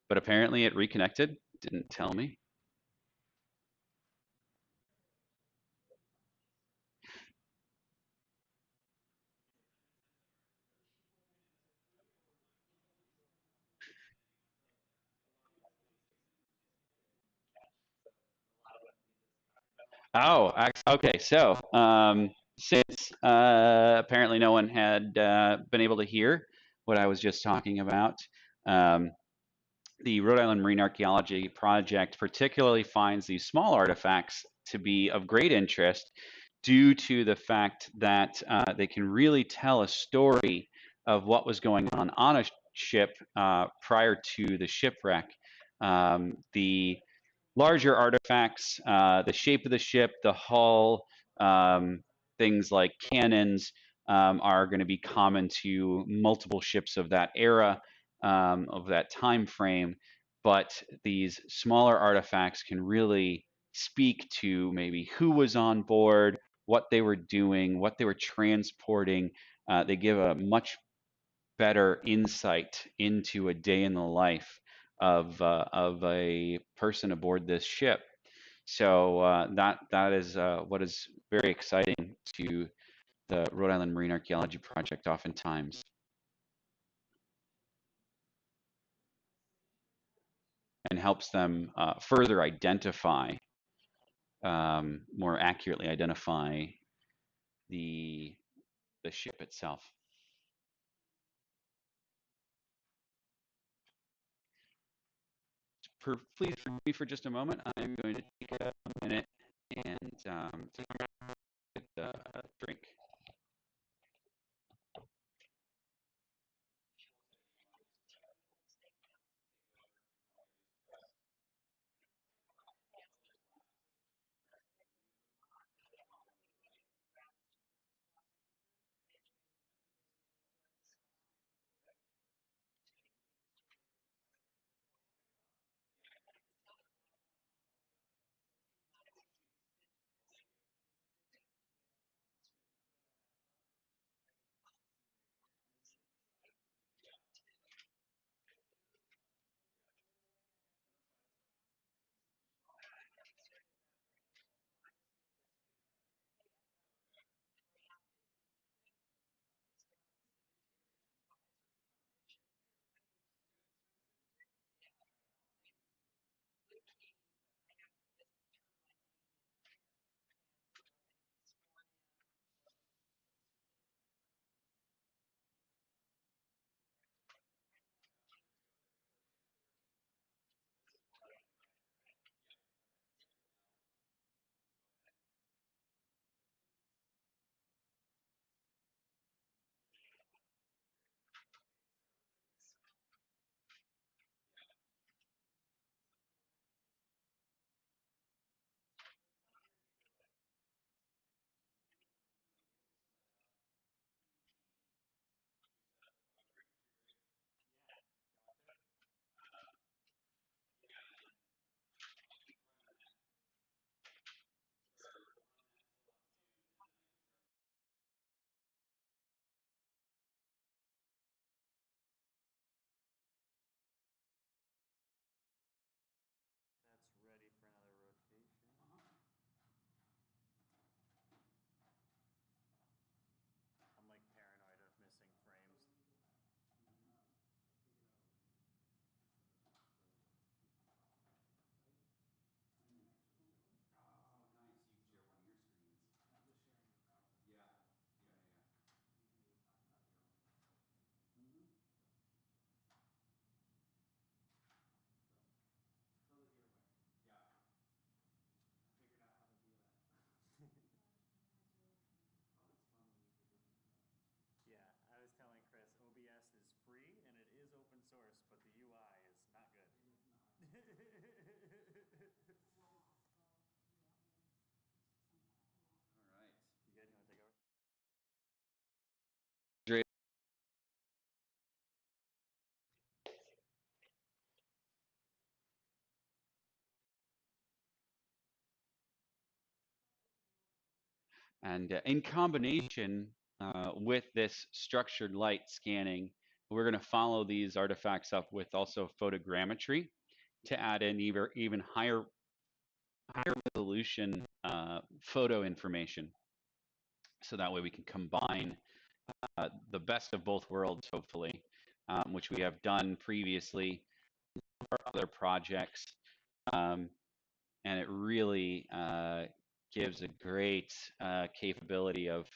Speaker 1: But apparently it reconnected. Didn't tell me. Oh, okay. So, since apparently no one had been able to hear what I was just talking about, um, the Rhode Island Marine Archaeology Project particularly finds these small artifacts to be of great interest due to the fact that they can really tell a story of what was going on a ship prior to the shipwreck. The larger artifacts, the shape of the ship, the hull, things like cannons are going to be common to multiple ships of that era, of that time frame. But these smaller artifacts can really speak to maybe who was on board, what they were doing, what they were transporting. They give a much better insight into a day in the life of a person aboard this ship. So that is what is very exciting to the Rhode Island Marine Archaeology Project oftentimes, and helps them further identify, more accurately identify the the ship itself. Please forgive me for just a moment. I'm going to take a minute and get a drink.
Speaker 3: You good? You want to take over?
Speaker 1: And in combination with this structured light scanning, we're going to follow these artifacts up with also photogrammetry to add in even higher resolution photo information. So that way we can combine the best of both worlds, hopefully, which we have done previously for other projects. And it really gives a great capability of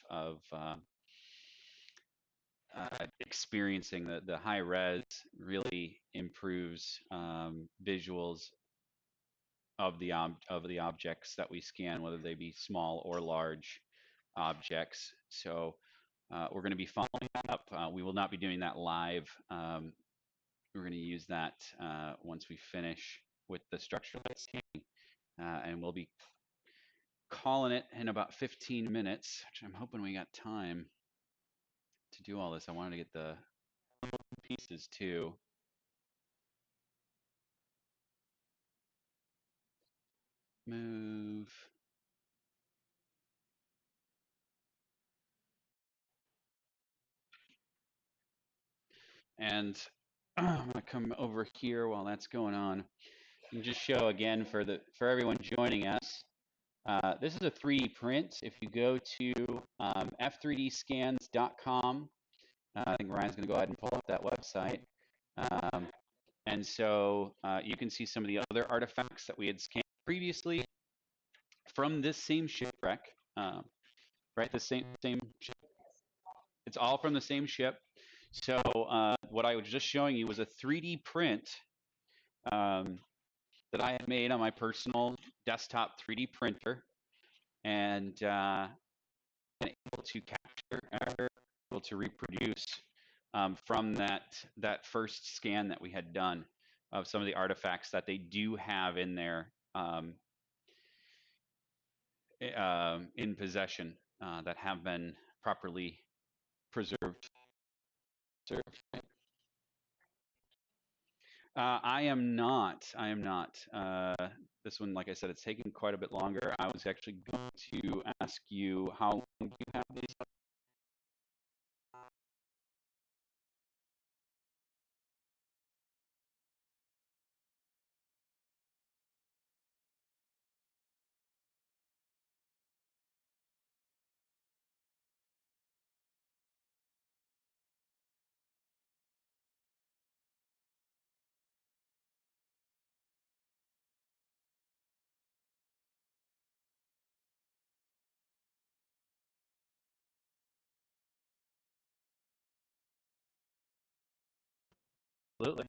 Speaker 1: experiencing the high res. Really improves visuals of the objects that we scan, whether they be small or large objects. So we're going to be following that up. We will not be doing that live. We're going to use that once we finish with the structural scanning, and we'll be calling it in about 15 minutes, which I'm hoping we got time to do all this. I wanted to get the pieces too. Move. And I'm going to come over here while that's going on and just show again for everyone joining us. This is a 3D print. If you go to f3dscans.com, I think Ryan's going to go ahead and pull up that website. And so you can see some of the other artifacts that we had scanned previously from this same shipwreck, right? The same ship. It's all from the same ship. So what I was just showing you was a 3D print that I had made on my personal desktop 3D printer, and able to capture, able to reproduce from that first scan that we had done of some of the artifacts that they do have in there in possession that have been properly preserved. I am not. I am not. This one, like I said, it's taking quite a bit longer. I was actually going to ask you how long do you have these? Absolutely.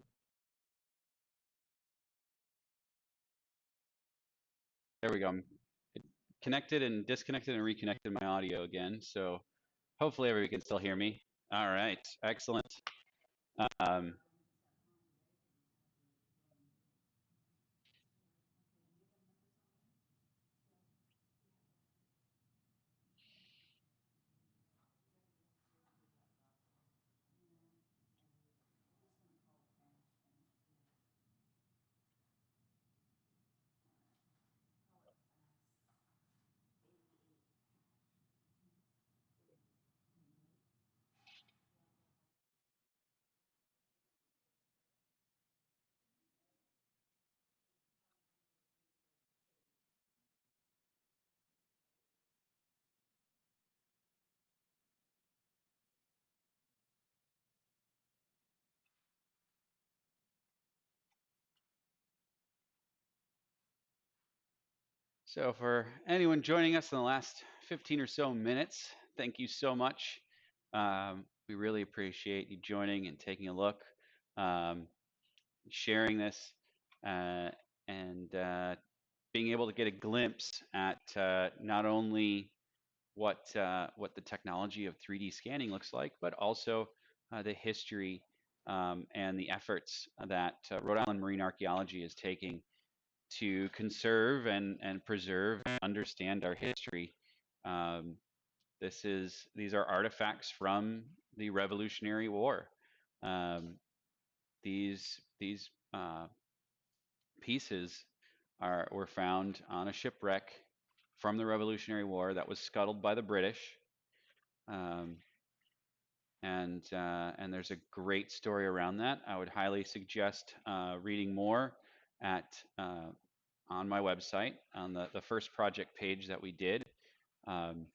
Speaker 1: There we go. I'm connected and disconnected and reconnected my audio again. So hopefully everybody can still hear me. All right. Excellent. Um, So for anyone joining us in the last 15 or so minutes, thank you so much. We really appreciate you joining and taking a look, sharing this, and being able to get a glimpse at not only what the technology of 3D scanning looks like, but also the history and the efforts that Rhode Island Marine Archaeology is taking to conserve and preserve and understand our history. Um, these are artifacts from the Revolutionary War. These pieces were found on a shipwreck from the Revolutionary War that was scuttled by the British. Um, and there's a great story around that. I would highly suggest reading more at on my website on the first project page that we did. Um,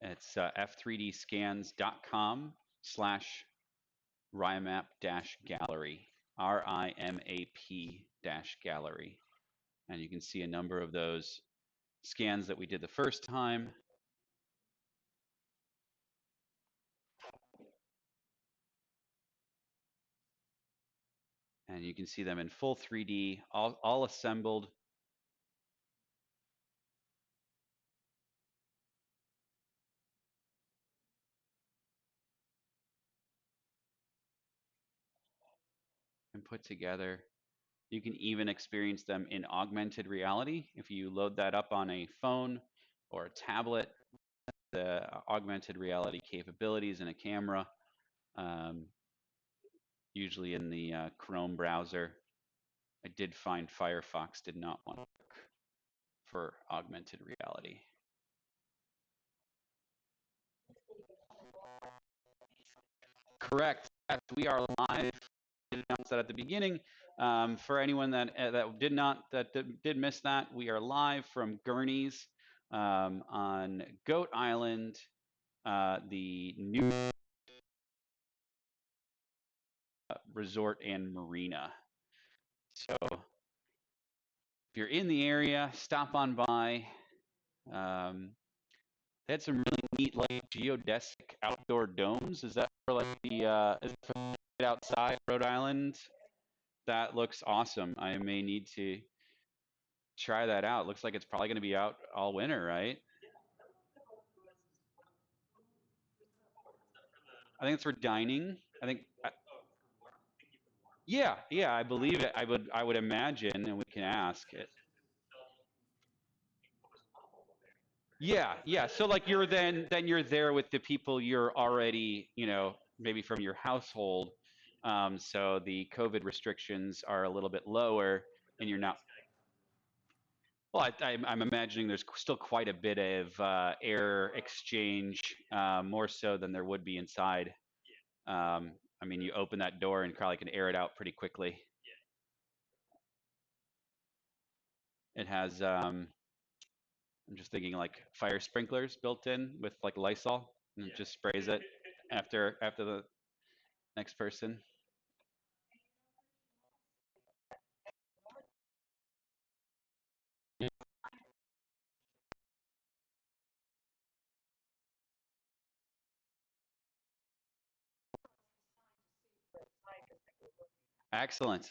Speaker 1: it's f3dscans.com/RIMAP-gallery, RIMAP-gallery. And you can see a number of those scans that we did the first time. And you can see them in full 3D, all assembled. And put together. You can even experience them in augmented reality. If you load that up on a phone or a tablet, the augmented reality capabilities in a camera, usually in the Chrome browser. I did find Firefox did not want to work for augmented reality. Correct. Yes, we are live. I announced that at the beginning. For anyone that did miss that, we are live from Gurney's on Goat Island, the new resort and marina. So if you're in the area, stop on by. They had some really neat like geodesic outdoor domes. Is that for like the is it for outside Rhode Island? That looks awesome. I may need to try that out. Looks like it's probably going to be out all winter, right? I think it's for dining. I think. Yeah, yeah, I believe it. I would imagine, and we can ask it. Yeah, yeah. So like you're then you're there with the people you're already, maybe from your household. So the COVID restrictions are a little bit lower, and you're not. Well, I'm imagining there's still quite a bit of air exchange, more so than there would be inside. I mean, you open that door and probably can air it out pretty quickly. It has, I'm just thinking like fire sprinklers built in with like Lysol, and it just sprays it after the next person. Excellent.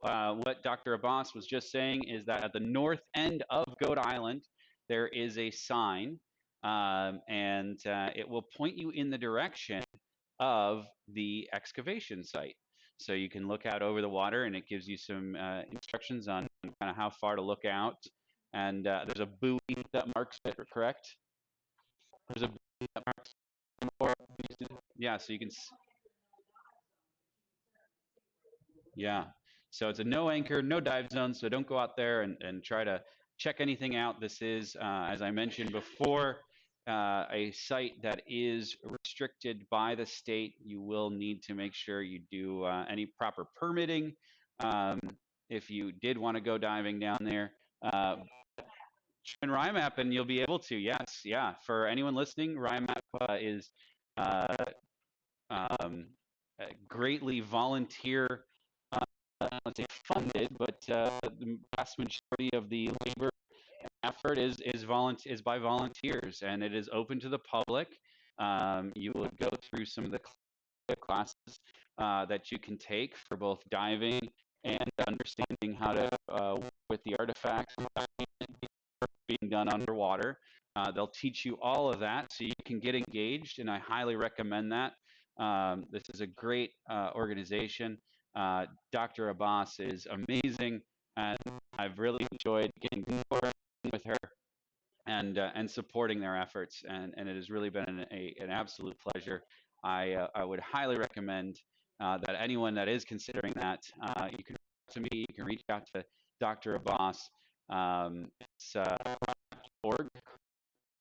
Speaker 1: What Dr. Abbas was just saying is that at the north end of Goat Island, there is a sign, and it will point you in the direction of the excavation site. So you can look out over the water, and it gives you some instructions on kind of how far to look out. And there's a buoy that marks it, correct? There's a buoy that marks it. Yeah, so you can. Yeah. So it's a no anchor, no dive zone. So don't go out there and try to check anything out. This is, as I mentioned before, a site that is restricted by the state. You will need to make sure you do any proper permitting if you did want to go diving down there. Join RIMAP and you'll be able to. Yes, yeah. For anyone listening, RIMAP is greatly volunteer let's say funded, but the vast majority of the labor effort is by volunteers, and it is open to the public. You would go through some of the classes that you can take for both diving and understanding how to work with the artifacts being done underwater. They'll teach you all of that so you can get engaged, and I highly recommend that. This is a great organization. Dr. Abbas is amazing, and I've really enjoyed getting to know her, with her, and supporting their efforts, and it has really been an absolute pleasure. I would highly recommend that anyone that is considering that, you can reach out to me, you can reach out to Dr. Abbas. It's org,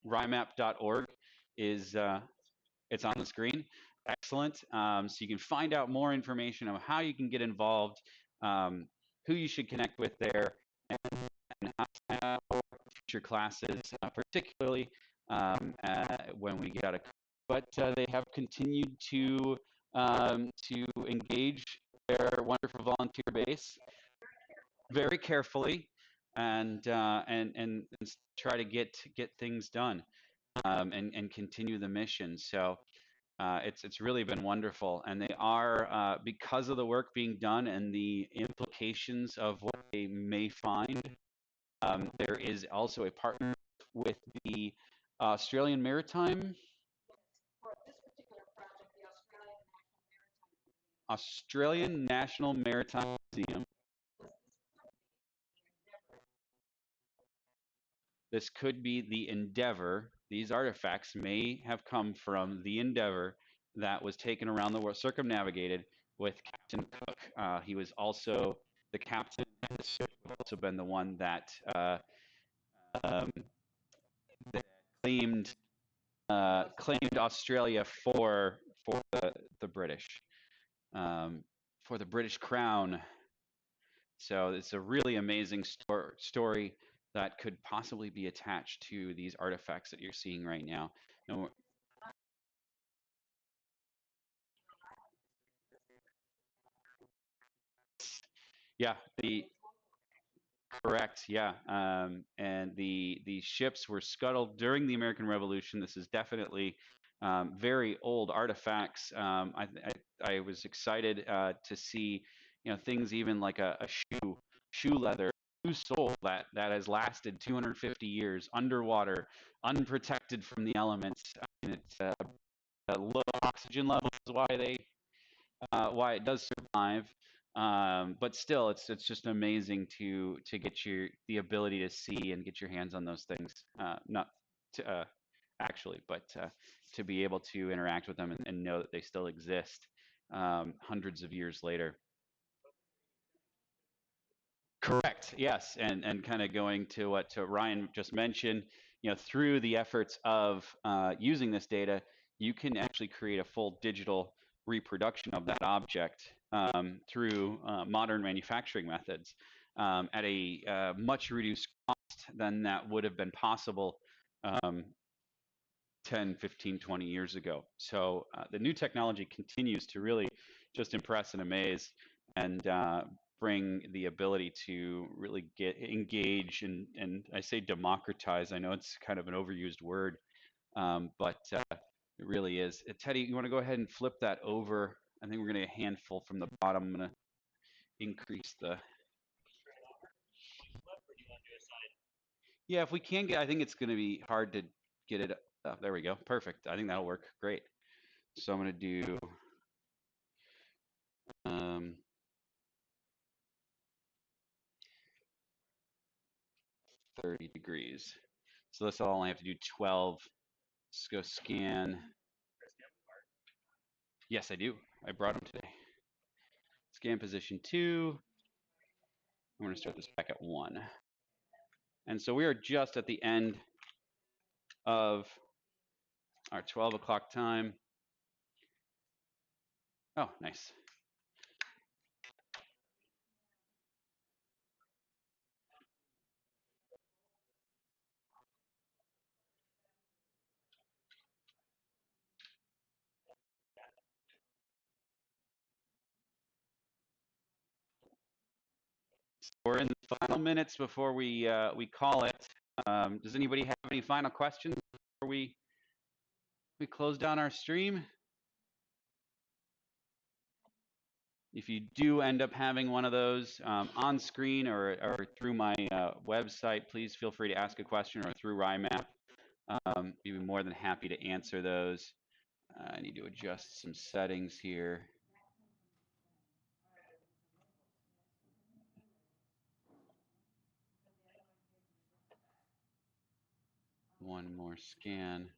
Speaker 1: rymap.org is it's on the screen. Excellent. So you can find out more information on how you can get involved, who you should connect with there, and how to sign up for future classes, particularly when we get out of. But they have continued to engage their wonderful volunteer base very carefully, and try to get things done, and continue the mission. So it's really been wonderful, and they are, because of the work being done and the implications of what they may find. There is also a partner with the Australian Maritime
Speaker 2: For this particular project, the
Speaker 1: Australian National Maritime Museum. This could be the Endeavour. These artifacts may have come from the Endeavour that was taken around the world, circumnavigated with Captain Cook. He was also the captain, and the ship would also been the one that, um, that claimed Australia for the British, for the British Crown. So it's a really amazing story that could possibly be attached to these artifacts that you're seeing right now. And yeah, correct. Yeah, and the ships were scuttled during the American Revolution. This is definitely very old artifacts. I was excited to see, things even like a shoe leather, shoe sole that has lasted 250 years underwater, unprotected from the elements. I mean, it's low oxygen levels is why it does survive. But still, it's just amazing to get the ability to see and get your hands on those things. Not to actually, but to be able to interact with them, and know that they still exist hundreds of years later. Correct. Yes, and kind of going to what Ryan just mentioned, through the efforts of using this data, you can actually create a full digital reproduction of that object, through modern manufacturing methods, at a much reduced cost than that would have been possible um, 10, 15, 20 years ago. So the new technology continues to really just impress and amaze, and bring the ability to really get engage, and I say democratize. I know it's kind of an overused word, but it really is. Teddy, you want to go ahead and flip that over? I think we're going to get a handful from the bottom. I'm going to increase the. Yeah, if we can get, I think it's going to be hard to get it. There we go. Perfect. I think that'll work. Great. So I'm going to do um, 30 degrees. So that's all. I have to do 12. Let's go scan. Yes, I do. I brought them today. Scan position 2. I'm going to start this back at 1. And so we are just at the end of our 12 o'clock time. Oh, nice. We're in the final minutes before we call it. Does anybody have any final questions before we close down our stream? If you do end up having one of those on screen, or through my website, please feel free to ask a question, or through RIMAP. Be more than happy to answer those. I need to adjust some settings here. One more scan.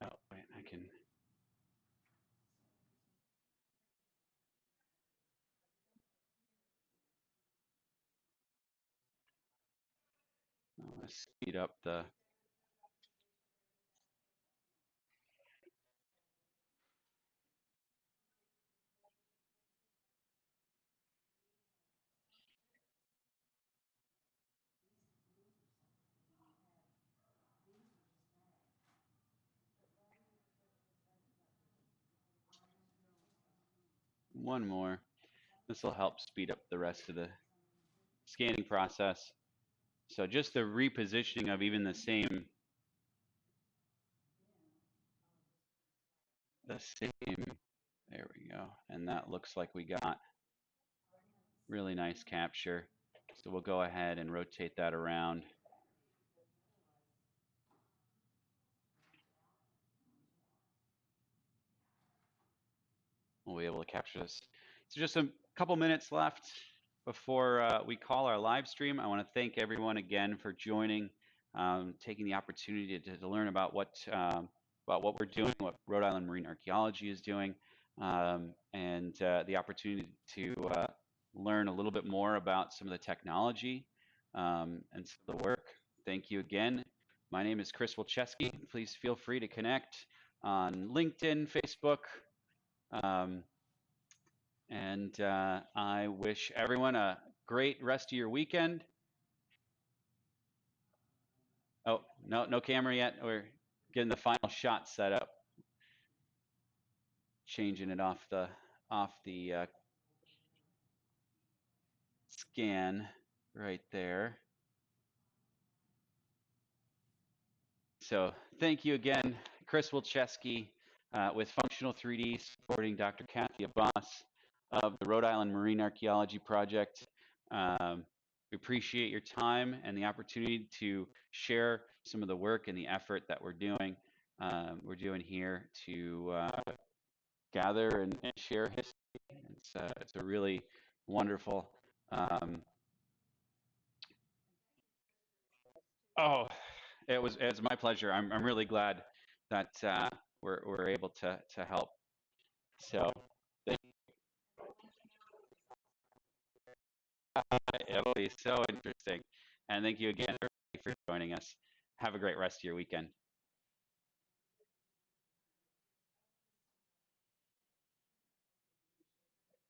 Speaker 1: Oh, wait, I can. Let's speed up the. One more. This will help speed up the rest of the scanning process. So just the repositioning of even the same, there we go. And that looks like we got really nice capture. So we'll go ahead and rotate that around. We'll be able to capture this. So just a couple minutes left before we call our live stream. I want to thank everyone again for joining, taking the opportunity to learn about what we're doing, what Rhode Island Marine Archaeology is doing, and the opportunity to learn a little bit more about some of the technology and some of the work. Thank you again. My name is Chris Wilchesky. Please feel free to connect on LinkedIn, Facebook, and I wish everyone a great rest of your weekend. Oh, no camera yet. We're getting the final shot set up. Changing it off the scan right there. So thank you again, Chris Wilchesky with Functional 3D, supporting Dr. Kathy Abbas of the Rhode Island Marine Archaeology Project. We appreciate your time and the opportunity to share some of the work and the effort that we're doing here to gather and share history. It's a really wonderful. Oh, it's my pleasure. I'm really glad that we're able to help. So it'll be so interesting. And thank you again for joining us. Have a great rest of your weekend.